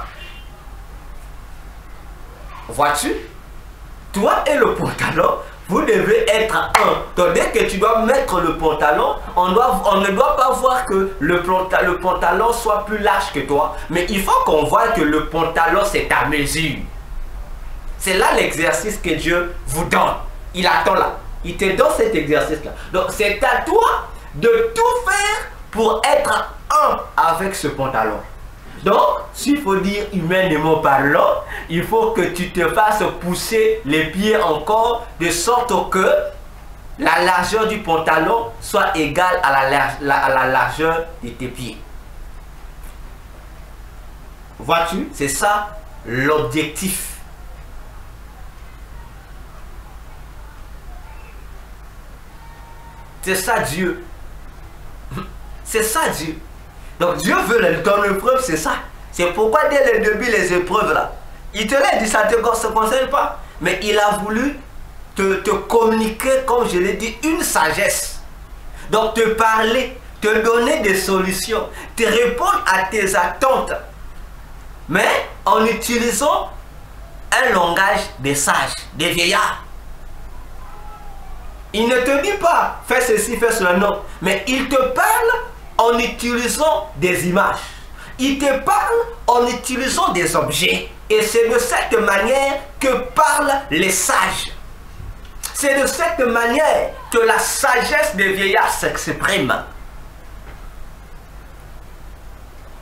Vois-tu? toi et le pantalon, vous devez être un. Donc dès que tu dois mettre le pantalon, on ne doit pas voir que le pantalon soit plus large que toi. Mais il faut qu'on voit que le pantalon, c'est ta mesure. C'est là l'exercice que Dieu vous donne. Il attend là. Il te donne cet exercice-là. Donc c'est à toi de tout faire pour être un avec ce pantalon. Donc, s'il faut dire humainement parlant, il faut que tu te fasses pousser les pieds encore de sorte que la largeur du pantalon soit égale à la largeur de tes pieds. Vois-tu? C'est ça l'objectif. C'est ça Dieu. C'est ça Dieu. Donc Dieu veut ton épreuve, c'est ça. C'est pourquoi dès le début, les épreuves là, il te l'a dit, ça ne te concerne pas. Mais il a voulu te communiquer, comme je l'ai dit, une sagesse. Donc te parler, te donner des solutions, te répondre à tes attentes. Mais en utilisant un langage des sages, des vieillards. Il ne te dit pas, fais ceci, fais cela, non. Mais il te parle en utilisant des images. Il te parle en utilisant des objets. Et c'est de cette manière que parlent les sages. C'est de cette manière que la sagesse des vieillards s'exprime.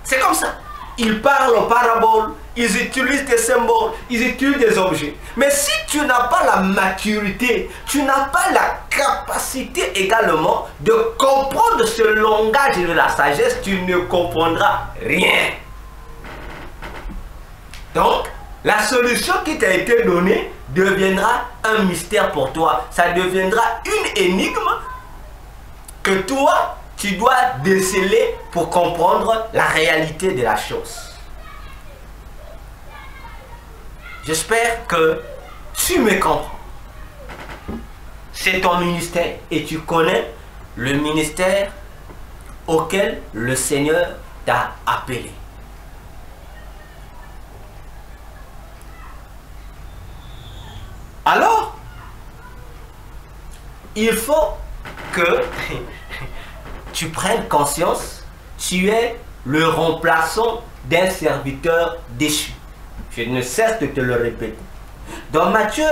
C'est comme ça. Ils parlent en parabole, ils utilisent des symboles, ils utilisent des objets. Mais si tu n'as pas la maturité, tu n'as pas la capacité également de comprendre ce langage de la sagesse, tu ne comprendras rien. Donc, la solution qui t'a été donnée deviendra un mystère pour toi. Ça deviendra une énigme que toi, tu dois déceler pour comprendre la réalité de la chose. J'espère que tu me comprends. C'est ton ministère et tu connais le ministère auquel le Seigneur t'a appelé. Alors, il faut que tu prennes conscience, tu es le remplaçant d'un serviteur déchu. Je ne cesse de te le répéter. Dans Matthieu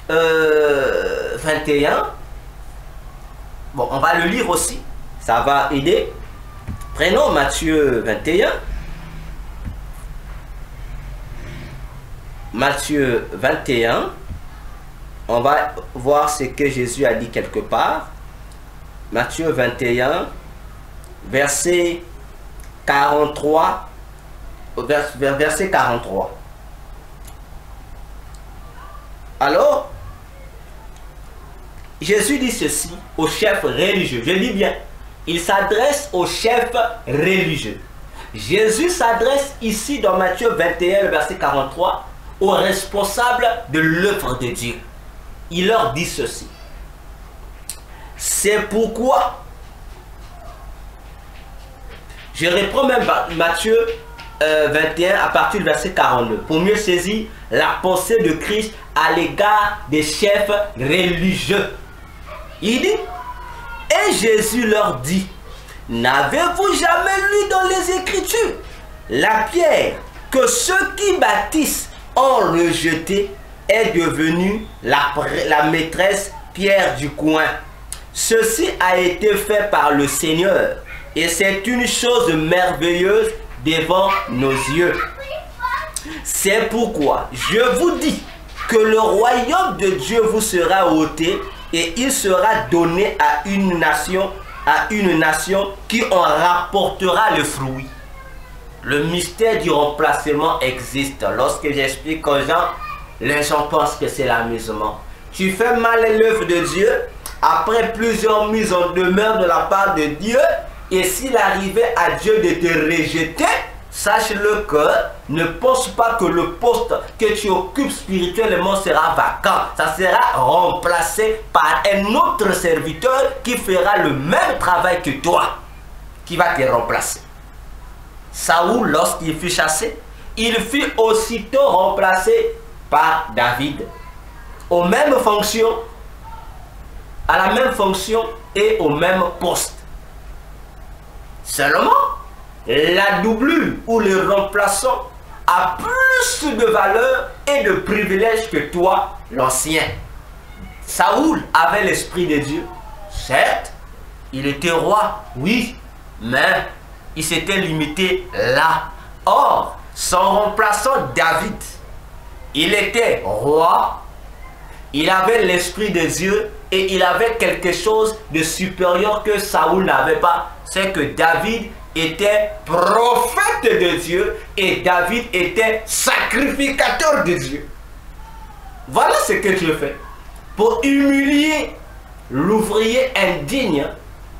21, bon, on va le lire aussi, ça va aider. Prenons Matthieu 21. Matthieu 21, on va voir ce que Jésus a dit quelque part. Matthieu 21, verset 43, verset 43. Alors, Jésus dit ceci aux chefs religieux. Je dis bien, il s'adresse aux chefs religieux. Jésus s'adresse ici dans Matthieu 21, le verset 43, aux responsables de l'œuvre de Dieu. Il leur dit ceci. C'est pourquoi, je reprends même Matthieu 21 à partir du verset 42, pour mieux saisir la pensée de Christ à l'égard des chefs religieux. Il dit, et Jésus leur dit, n'avez-vous jamais lu dans les Écritures la pierre que ceux qui bâtissent ont rejetée est devenue la maîtresse pierre du coin? Ceci a été fait par le Seigneur et c'est une chose merveilleuse devant nos yeux. C'est pourquoi je vous dis que le royaume de Dieu vous sera ôté et il sera donné à une nation qui en rapportera le fruit. Le mystère du remplacement existe. Lorsque j'explique aux gens, les gens pensent que c'est l'amusement. Tu fais mal l'œuvre de Dieu, après plusieurs mises en demeure de la part de Dieu, et s'il arrivait à Dieu de te rejeter, sache-le que ne pense pas que le poste que tu occupes spirituellement sera vacant. Ça sera remplacé par un autre serviteur qui fera le même travail que toi, qui va te remplacer. Saoul, lorsqu'il fut chassé, il fut aussitôt remplacé par David. aux mêmes fonctions, à la même fonction et au même poste. Seulement, la doublure ou le remplaçant a plus de valeur et de privilèges que toi, l'ancien. Saoul avait l'esprit de Dieu. Certes, il était roi, oui, mais il s'était limité là. Or, son remplaçant David, il était roi, il avait l'esprit de Dieu et il avait quelque chose de supérieur que Saoul n'avait pas. C'est que David était prophète de Dieu et David était sacrificateur de Dieu. Voilà ce que Dieu fait. Pour humilier l'ouvrier indigne,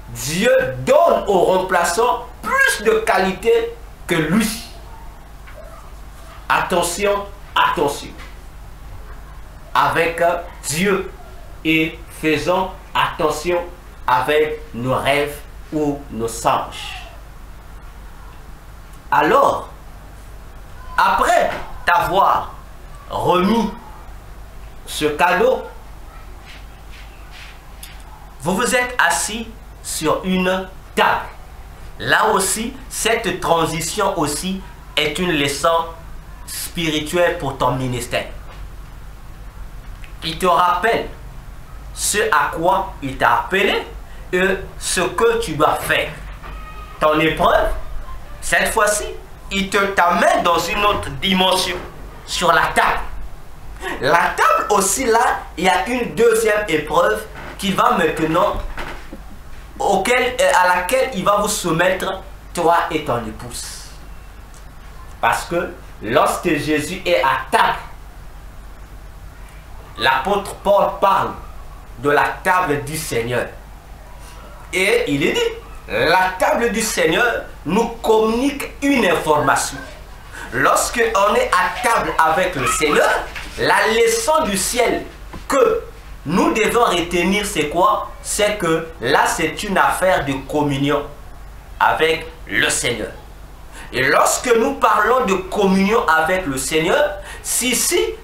Dieu donne au remplaçant plus de qualité que lui. Attention, attention. Avec Dieu et faisons attention avec nos rêves ou nos songes. Alors, après t'avoir remis ce cadeau, vous vous êtes assis sur une table. Là aussi, cette transition aussi est une leçon spirituelle pour ton ministère. Il te rappelle ce à quoi il t'a appelé et ce que tu dois faire. Ton épreuve, cette fois-ci, il te t'amène dans une autre dimension, sur la table. La table aussi là, il y a une deuxième épreuve qui va maintenant, à laquelle il va vous soumettre, toi et ton épouse. Parce que lorsque Jésus est à table, l'apôtre Paul parle de la table du Seigneur. Et il est dit, la table du Seigneur nous communique une information. Lorsque on est à table avec le Seigneur, la leçon du ciel que nous devons retenir, c'est quoi? C'est que là, c'est une affaire de communion avec le Seigneur. Et lorsque nous parlons de communion avec le Seigneur, si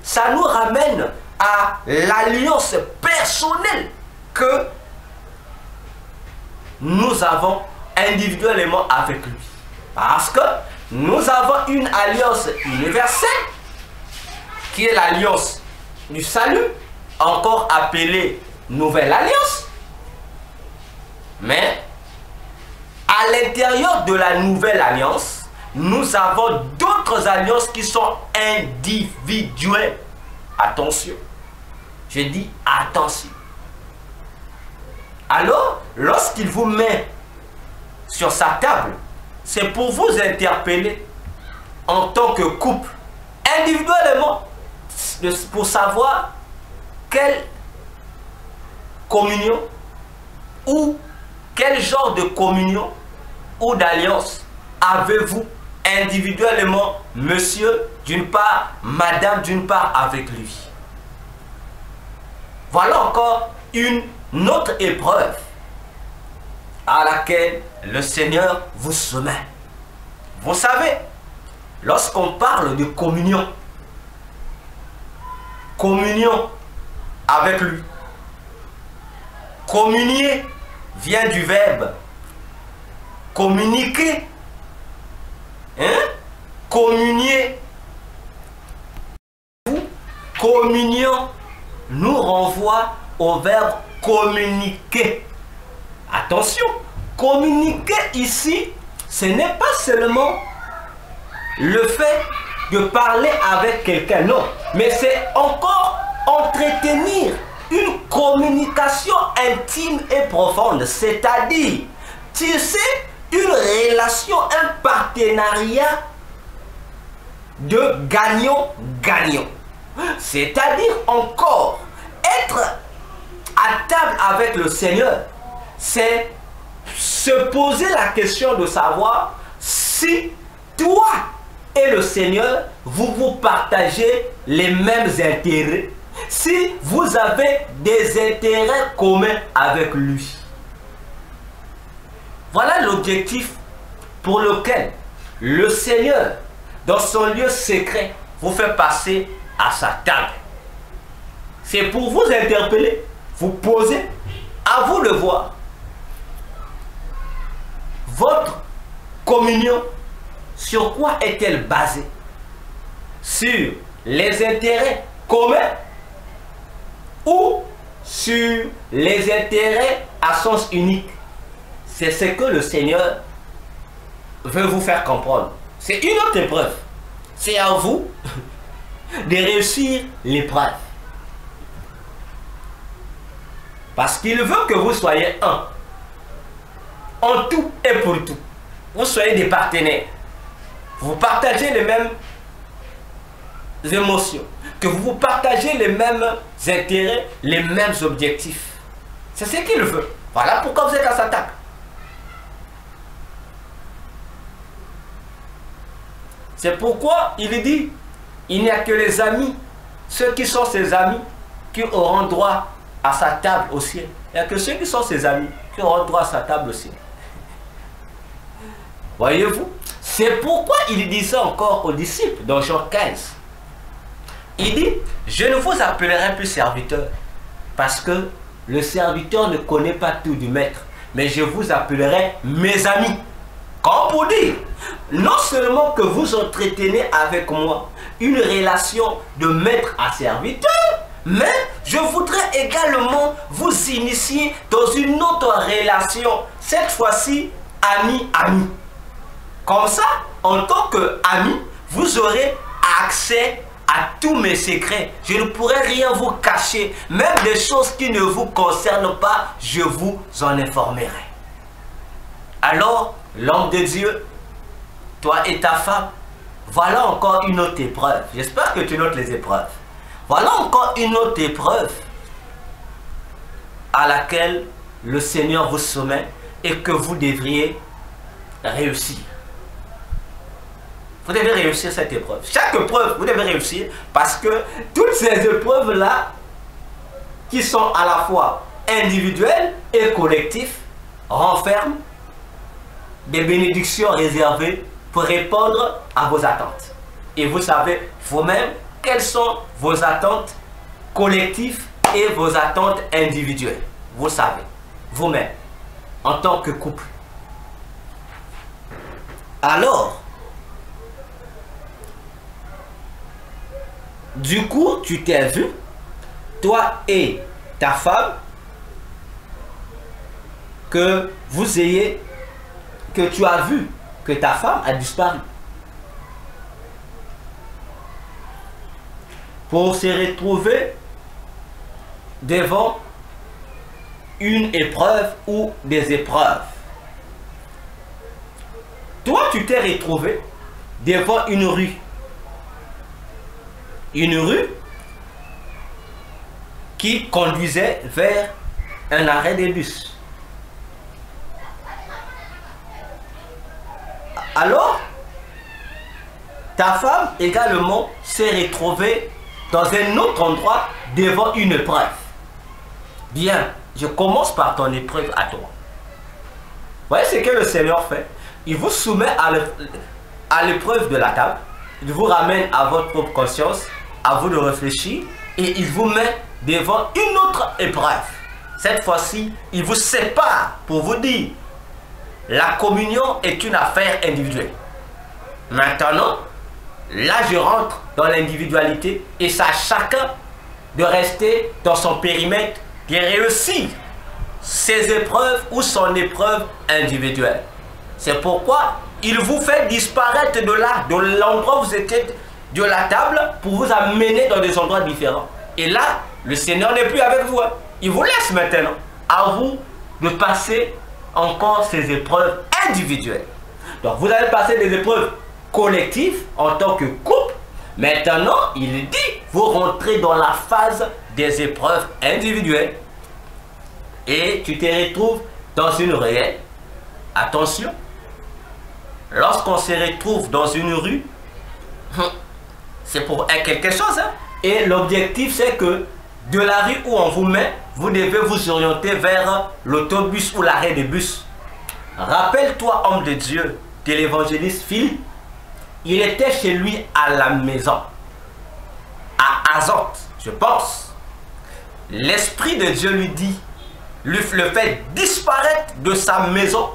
ça nous ramène à l'alliance personnelle que nous avons individuellement avec lui. Parce que nous avons une alliance universelle qui est l'alliance du salut, encore appelée nouvelle alliance. Mais à l'intérieur de la nouvelle alliance, nous avons d'autres alliances qui sont individuelles. Attention. Je dis attention. Alors, lorsqu'il vous met sur sa table, c'est pour vous interpeller en tant que couple, individuellement, pour savoir quelle communion ou quel genre de communion ou d'alliance avez-vous individuellement, monsieur d'une part, madame d'une part avec lui. Voilà encore une autre épreuve à laquelle le Seigneur vous soumet. Vous savez, lorsqu'on parle de communion avec lui, communier vient du verbe communiquer, communier. Communion nous renvoie au verbe communiquer. Attention, communiquer ici, ce n'est pas seulement le fait de parler avec quelqu'un, non, mais c'est encore entretenir une communication intime et profonde, c'est-à-dire, tu sais, une relation, un partenariat de gagnant-gagnant. C'est-à-dire encore, être à table avec le Seigneur, c'est se poser la question de savoir si toi et le Seigneur, vous partagez les mêmes intérêts, si vous avez des intérêts communs avec lui. Voilà l'objectif pour lequel le Seigneur, dans son lieu secret, vous fait passer à sa table. c'est pour vous interpeller, vous poser, à vous de voir. Votre communion, sur quoi est-elle basée? Sur les intérêts communs ou sur les intérêts à sens unique? C'est ce que le Seigneur veut vous faire comprendre. C'est une autre épreuve. C'est à vous de réussir l'épreuve. Parce qu'il veut que vous soyez un. En tout et pour tout. Vous soyez des partenaires. Vous partagez les mêmes émotions. Que vous partagez les mêmes intérêts, les mêmes objectifs. C'est ce qu'il veut. Voilà pourquoi vous êtes à sa table. C'est pourquoi il dit, il n'y a que les amis, ceux qui sont ses amis, qui auront droit à sa table au ciel. Il n'y a que ceux qui sont ses amis, qui auront droit à sa table au ciel. Voyez-vous? C'est pourquoi il dit ça encore aux disciples dans Jean 15. Il dit, je ne vous appellerai plus serviteur, parce que le serviteur ne connaît pas tout du maître, mais je vous appellerai mes amis. Comme pour dire, non seulement que vous entretenez avec moi une relation de maître à serviteur, mais je voudrais également vous initier dans une autre relation, cette fois-ci ami-ami. Comme ça, en tant qu'ami, vous aurez accès à tous mes secrets. Je ne pourrai rien vous cacher, même des choses qui ne vous concernent pas, je vous en informerai. Alors, l'homme de Dieu, toi et ta femme, voilà encore une autre épreuve. J'espère que tu notes les épreuves. Voilà encore une autre épreuve à laquelle le Seigneur vous soumet et que vous devriez réussir. Vous devez réussir cette épreuve. Chaque épreuve, vous devez réussir parce que toutes ces épreuves-là, qui sont à la fois individuelles et collectives, renferment des bénédictions réservées pour répondre à vos attentes. Et vous savez vous-même quelles sont vos attentes collectives et vos attentes individuelles. Vous savez, vous-même, en tant que couple. Alors, du coup, tu t'es vu, toi et ta femme, que vous ayez, que tu as vu que ta femme a disparu. Pour se retrouver devant une épreuve ou des épreuves. Toi, tu t'es retrouvé devant une rue. Une rue qui conduisait vers un arrêt de bus. Alors, ta femme également s'est retrouvée dans un autre endroit devant une épreuve. Bien, je commence par ton épreuve à toi. Vous voyez ce que le Seigneur fait? Il vous soumet à l'épreuve de la table. Il vous ramène à votre propre conscience, à vous de réfléchir, et il vous met devant une autre épreuve. Cette fois-ci, il vous sépare pour vous dire, la communion est une affaire individuelle. Maintenant, là je rentre dans l'individualité et c'est à chacun de rester dans son périmètre et réussir ses épreuves ou son épreuve individuelle. C'est pourquoi il vous fait disparaître de là, de l'endroit où vous étiez de la table, pour vous amener dans des endroits différents. Et là, le Seigneur n'est plus avec vous. Il vous laisse maintenant. À vous de passer encore ces épreuves individuelles. Donc vous allez passer des épreuves collectives en tant que couple. Maintenant, il dit, vous rentrez dans la phase des épreuves individuelles. Et tu te retrouves dans une réelle. Attention, lorsqu'on se retrouve dans une rue, c'est pour quelque chose. Hein? Et l'objectif, c'est que de la rue où on vous met, vous devez vous orienter vers l'autobus ou l'arrêt de bus. Rappelle-toi, homme de Dieu, de l'évangéliste Philippe. Il était chez lui à la maison, à Azote, je pense. l'Esprit de Dieu lui dit, le fait disparaître de sa maison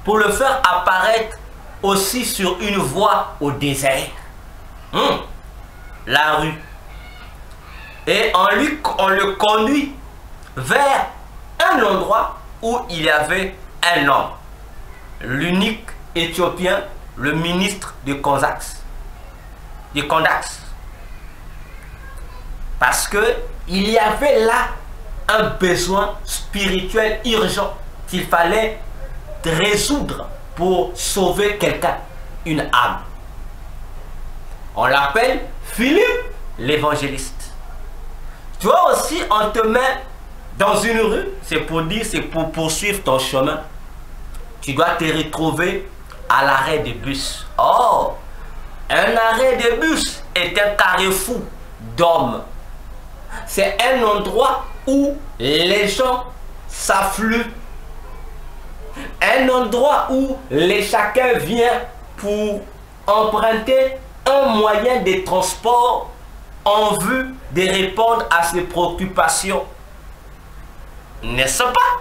pour le faire apparaître aussi sur une voie au désert. La rue. Et on le conduit vers un endroit où il y avait un homme, l'unique Éthiopien, le ministre de Candace. Parce que il y avait là un besoin spirituel urgent qu'il fallait résoudre pour sauver quelqu'un, une âme. On l'appelle Philippe l'évangéliste. Toi aussi, on te met dans une rue, c'est pour poursuivre ton chemin. Tu dois te retrouver à l'arrêt de bus. Oh, un arrêt de bus est un carrefour d'hommes. C'est un endroit où les gens s'affluent. Un endroit où chacun vient pour emprunter un moyen de transport en vue de répondre à ses préoccupations. N'est-ce pas?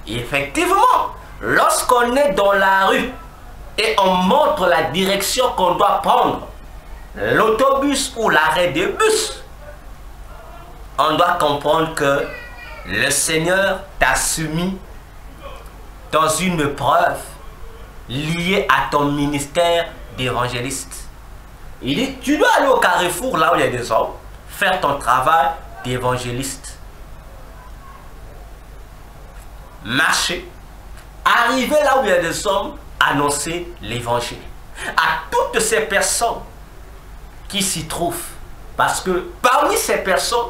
Effectivement, lorsqu'on est dans la rue et on montre la direction qu'on doit prendre, l'autobus ou l'arrêt de bus, on doit comprendre que le Seigneur t'a soumis dans une preuve liée à ton ministère d'évangéliste. Il dit, tu dois aller au carrefour, là où il y a des hommes, faire ton travail d'évangéliste. Marcher, arriver là où il y a des hommes, annoncer l'évangile à toutes ces personnes qui s'y trouvent. Parce que parmi ces personnes,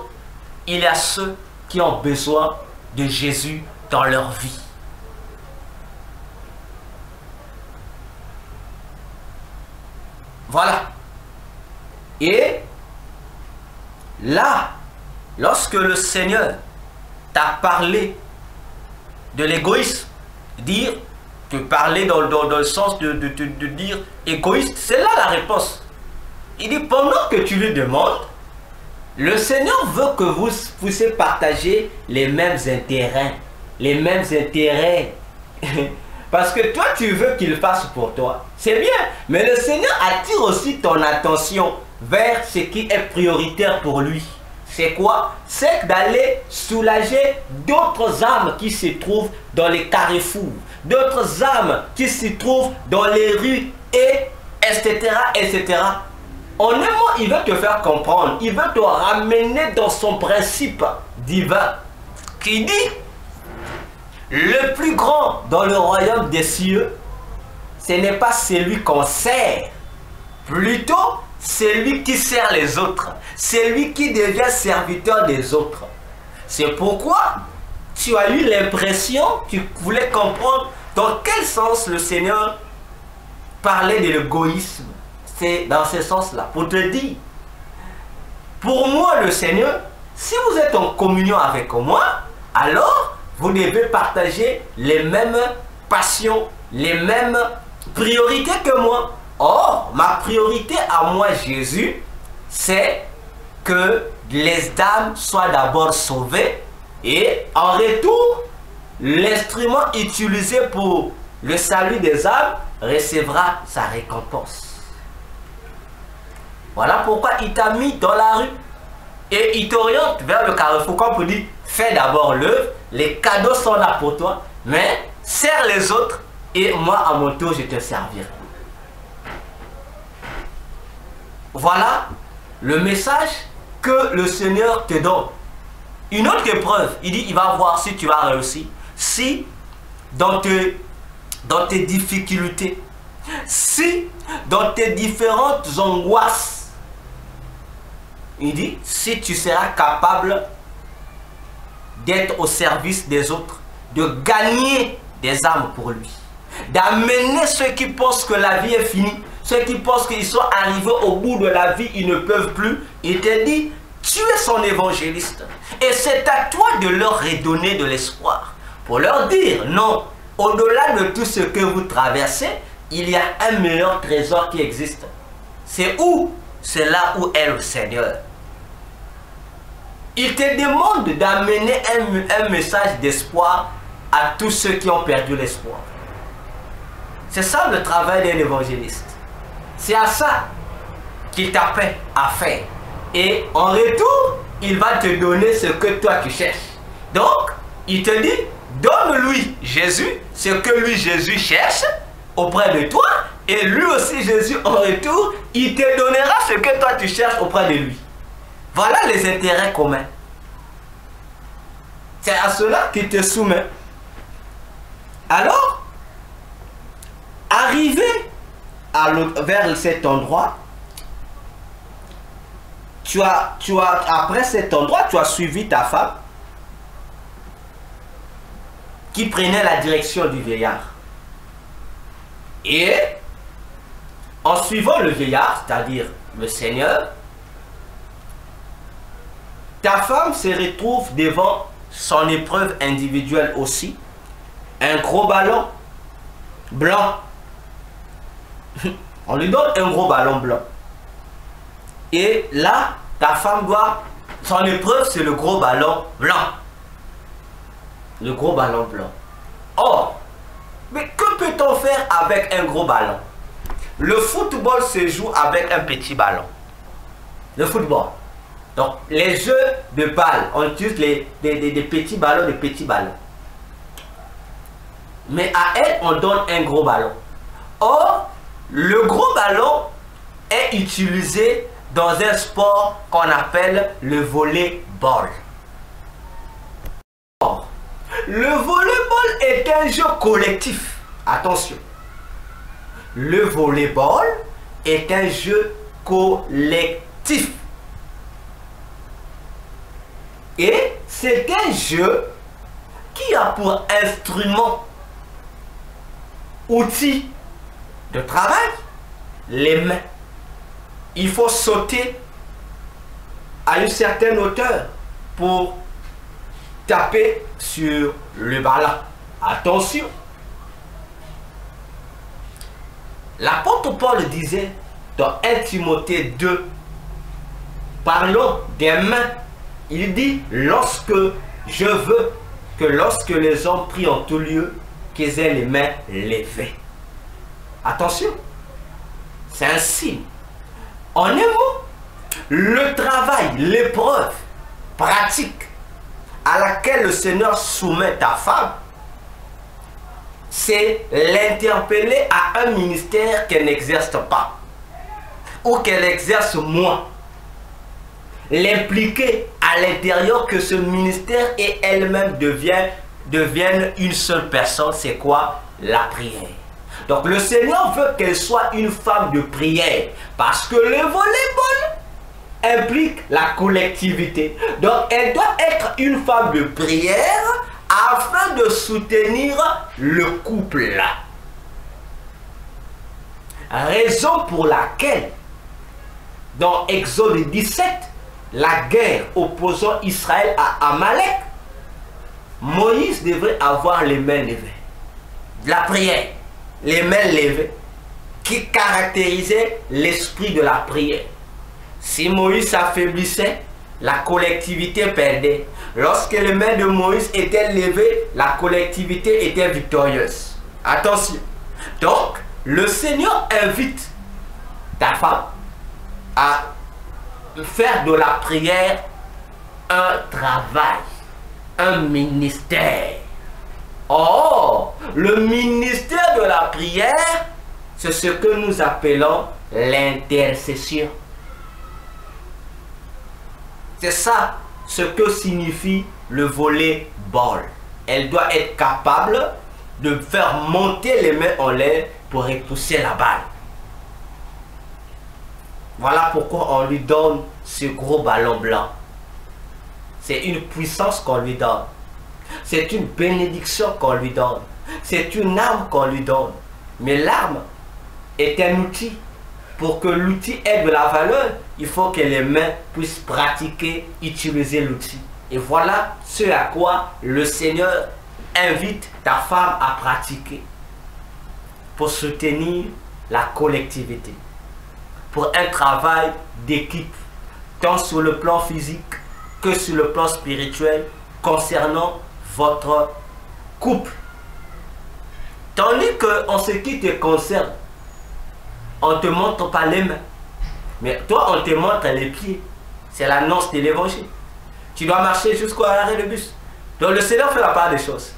il y a ceux qui ont besoin de Jésus dans leur vie. Voilà. Et là, lorsque le Seigneur t'a parlé de l'égoïsme, te parler dans le sens de dire égoïste, c'est là la réponse. Il dit, pendant que tu lui demandes, le Seigneur veut que vous puissiez partager les mêmes intérêts. Les mêmes intérêts. Parce que toi, tu veux qu'il fasse pour toi. C'est bien. Mais le Seigneur attire aussi ton attention vers ce qui est prioritaire pour lui. C'est quoi? C'est d'aller soulager d'autres âmes qui se trouvent dans les carrefours. D'autres âmes qui se trouvent dans les rues, et etc. etc. Honnêtement, il veut te faire comprendre. Il veut te ramener dans son principe divin. Qui dit, le plus grand dans le royaume des cieux, ce n'est pas celui qu'on sert. Plutôt, c'est lui qui sert les autres. C'est lui qui devient serviteur des autres. C'est pourquoi tu as eu l'impression, tu voulais comprendre dans quel sens le Seigneur parlait de l'égoïsme. C'est dans ce sens-là. Pour te dire, pour moi le Seigneur, si vous êtes en communion avec moi, alors vous devez partager les mêmes passions, les mêmes priorités que moi. Or, ma priorité à moi, Jésus, c'est que les âmes soient d'abord sauvées et en retour, l'instrument utilisé pour le salut des âmes recevra sa récompense. Voilà pourquoi il t'a mis dans la rue et il t'oriente vers le carrefour. Comme on dit, fais d'abord l'œuvre, les cadeaux sont là pour toi, mais sers les autres et moi à mon tour je te servirai. Voilà le message que le Seigneur te donne. Une autre épreuve, il dit, il va voir si tu vas réussir. Si dans tes difficultés, si dans tes différentes angoisses, il dit, si tu seras capable d'être au service des autres, de gagner des âmes pour lui, d'amener ceux qui pensent que la vie est finie, ceux qui pensent qu'ils sont arrivés au bout de la vie, ils ne peuvent plus, il te dit, tu es son évangéliste. Et c'est à toi de leur redonner de l'espoir. Pour leur dire, non, au-delà de tout ce que vous traversez, il y a un meilleur trésor qui existe. C'est où? C'est là où est le Seigneur. Il te demande d'amener un message d'espoir à tous ceux qui ont perdu l'espoir. C'est ça le travail d'un évangéliste. C'est à ça qu'il t'appelle à faire. Et en retour, il va te donner ce que toi tu cherches. Donc, il te dit, donne-lui Jésus, ce que lui Jésus cherche auprès de toi. Et lui aussi Jésus en retour, il te donnera ce que toi tu cherches auprès de lui. Voilà les intérêts communs. C'est à cela qu'il te soumet. Alors, arrivé vers cet endroit, après cet endroit, tu as suivi ta femme qui prenait la direction du vieillard. Et en suivant le vieillard, c'est-à-dire le Seigneur, ta femme se retrouve devant son épreuve individuelle aussi. Un gros ballon blanc. On lui donne un gros ballon blanc. Et là, ta femme doit... Son épreuve, c'est le gros ballon blanc. Le gros ballon blanc. Or, mais que peut-on faire avec un gros ballon? Le football se joue avec un petit ballon. Le football. Donc, les jeux de balles, on utilise des petits ballons, Mais à elle, on donne un gros ballon. Or, le gros ballon est utilisé dans un sport qu'on appelle le volley-ball. Or, le volley-ball est un jeu collectif. Attention. Le volley-ball est un jeu collectif. Et c'est un jeu qui a pour instrument, outil de travail, les mains. Il faut sauter à une certaine hauteur pour taper sur le ballon. Attention. L'apôtre Paul disait dans 1 Timothée 2, parlons des mains. Il dit, lorsque je veux que lorsque les hommes prient en tout lieu, qu'ils aient les mains levées. Attention, c'est un signe. En un mot, le travail, l'épreuve pratique à laquelle le Seigneur soumet ta femme, c'est l'interpeller à un ministère qu'elle n'exerce pas ou qu'elle exerce moins. L'impliquer à l'intérieur que ce ministère et elle-même deviennent une seule personne. C'est quoi? La prière. Donc le Seigneur veut qu'elle soit une femme de prière parce que le volley-ball implique la collectivité. Donc elle doit être une femme de prière afin de soutenir le couple. Raison pour laquelle dans Exode 17, la guerre opposant Israël à Amalek, Moïse devrait avoir les mains levées. La prière, les mains levées, qui caractérisait l'esprit de la prière. Si Moïse s'affaiblissait, la collectivité perdait. Lorsque les mains de Moïse étaient levées, la collectivité était victorieuse. Attention. Donc, le Seigneur invite ta femme à faire de la prière un travail, un ministère. Or, le ministère de la prière, c'est ce que nous appelons l'intercession. C'est ça ce que signifie le volley-ball. Elle doit être capable de faire monter les mains en l'air pour repousser la balle. Voilà pourquoi on lui donne ce gros ballon blanc. C'est une puissance qu'on lui donne. C'est une bénédiction qu'on lui donne. C'est une arme qu'on lui donne. Mais l'arme est un outil. Pour que l'outil ait de la valeur, il faut que les mains puissent pratiquer, utiliser l'outil. Et voilà ce à quoi le Seigneur invite ta femme à pratiquer pour soutenir la collectivité, pour un travail d'équipe, tant sur le plan physique que sur le plan spirituel concernant votre couple. Tandis que en ce qui te concerne, on ne te montre pas les mains, mais toi on te montre les pieds. C'est l'annonce de l'évangile. Tu dois marcher jusqu'à l'arrêt de bus. Donc le Seigneur fait la part des choses.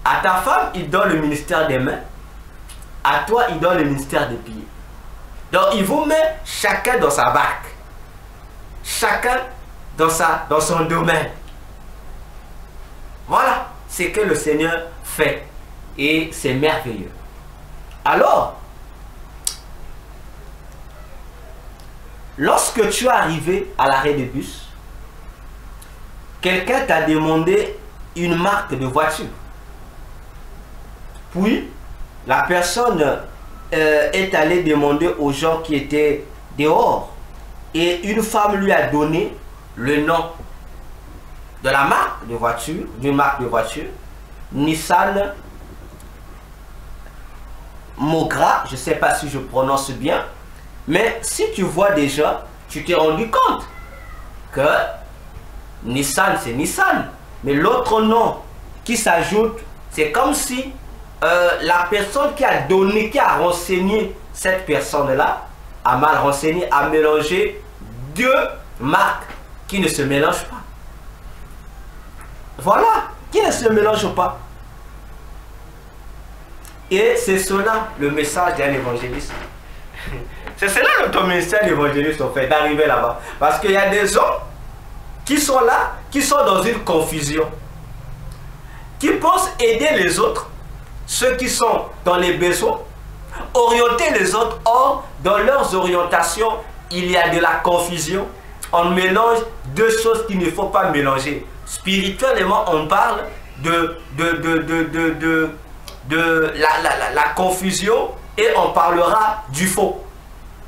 À ta femme, il donne le ministère des mains. À toi, il donne le ministère des pieds. Donc il vous met chacun dans sa barque. Chacun dans son domaine. Voilà ce que le Seigneur fait. Et c'est merveilleux. Alors, lorsque tu es arrivé à l'arrêt de bus, quelqu'un t'a demandé une marque de voiture. Puis, la personne est allée demander aux gens qui étaient dehors. Et une femme lui a donné le nom de la marque de voiture, d'une marque de voiture, Nissan Mogra, je ne sais pas si je prononce bien, mais si tu vois déjà, tu t'es rendu compte que Nissan, c'est Nissan, mais l'autre nom qui s'ajoute, c'est comme si la personne qui a donné, qui a renseigné cette personne-là, a mal renseigné, a mélangé deux marques qui ne se mélangent pas. Voilà, qui ne se mélangent pas. Et c'est cela le message d'un évangéliste. C'est cela notre ministère d'évangéliste, en fait, d'arriver là-bas. Parce qu'il y a des gens qui sont là, qui sont dans une confusion, qui pensent aider les autres, ceux qui sont dans les besoins, orienter les autres. Or, dans leurs orientations, il y a de la confusion. On mélange deux choses qu'il ne faut pas mélanger. Spirituellement, on parle de la confusion et on parlera du faux.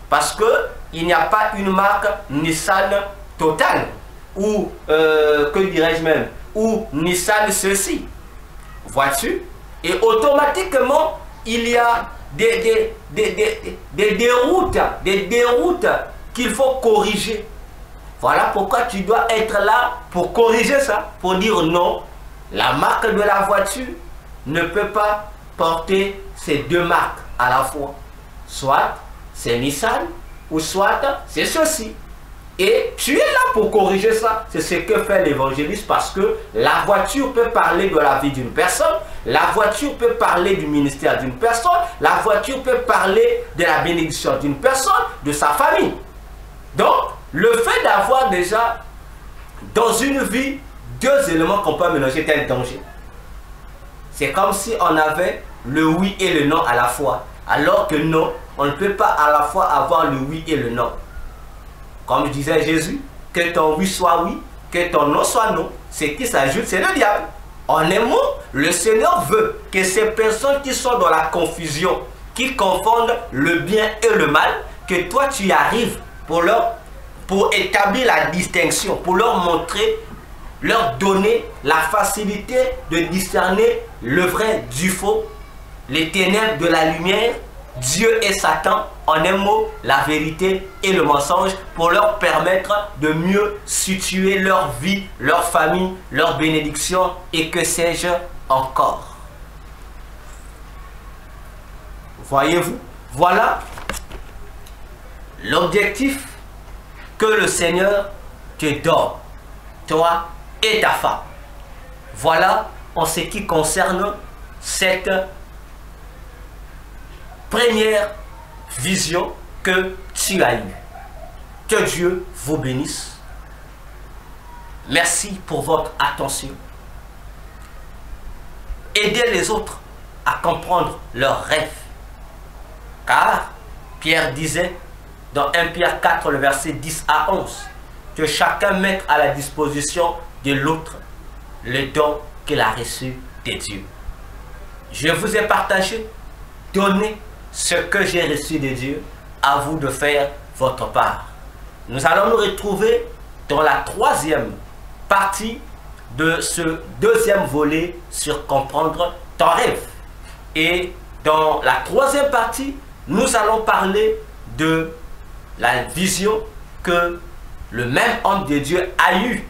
Parce qu'il n'y a pas une marque Nissan Total ou, que dirais-je même, ou Nissan ceci. Vois-tu? Et automatiquement, il y a des déroutes qu'il faut corriger. Voilà pourquoi tu dois être là pour corriger ça, pour dire non, la marque de la voiture ne peut pas porter ces deux marques à la fois. Soit c'est Nissan ou soit c'est ceci. Et tu es là pour corriger ça. C'est ce que fait l'évangéliste, parce que la voiture peut parler de la vie d'une personne, la voiture peut parler du ministère d'une personne, la voiture peut parler de la bénédiction d'une personne, de sa famille. Donc, le fait d'avoir déjà dans une vie deux éléments qu'on peut mélanger est un danger. C'est comme si on avait le oui et le non à la fois. Alors que non, on ne peut pas à la fois avoir le oui et le non. Comme disait Jésus, que ton oui soit oui, que ton non soit non. Ce qui s'ajoute, c'est le diable. En un mot, le Seigneur veut que ces personnes qui sont dans la confusion, qui confondent le bien et le mal, que toi tu y arrives pour établir la distinction, pour leur montrer, leur donner la facilité de discerner le vrai du faux, les ténèbres de la lumière, Dieu et Satan, en un mot, la vérité et le mensonge, pour leur permettre de mieux situer leur vie, leur famille, leur bénédiction et que sais-je encore. Voyez-vous, voilà l'objectif que le Seigneur te donne, toi et ta femme. Voilà en ce qui concerne cette première vision que tu as eue. Que Dieu vous bénisse. Merci pour votre attention. Aidez les autres à comprendre leurs rêves. Car Pierre disait dans 1 Pierre 4, le verset 10 à 11, que chacun mette à la disposition de l'autre le don qu'il a reçu de Dieu. Je vous ai partagé, donnez ce que j'ai reçu de Dieu, à vous de faire votre part. Nous allons nous retrouver dans la troisième partie de ce deuxième volet sur comprendre ton rêve. Et dans la troisième partie, nous allons parler de la vision que le même homme de Dieu a eue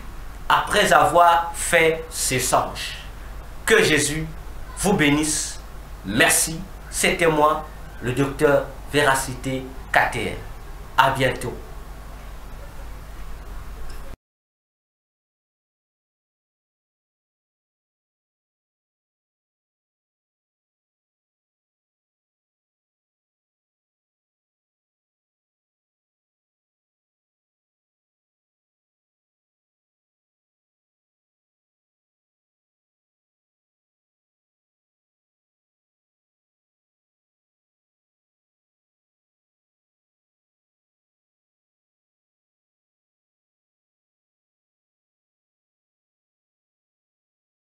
après avoir fait ses songes. Que Jésus vous bénisse. Merci. C'était moi, le docteur Véracité KTL. À bientôt.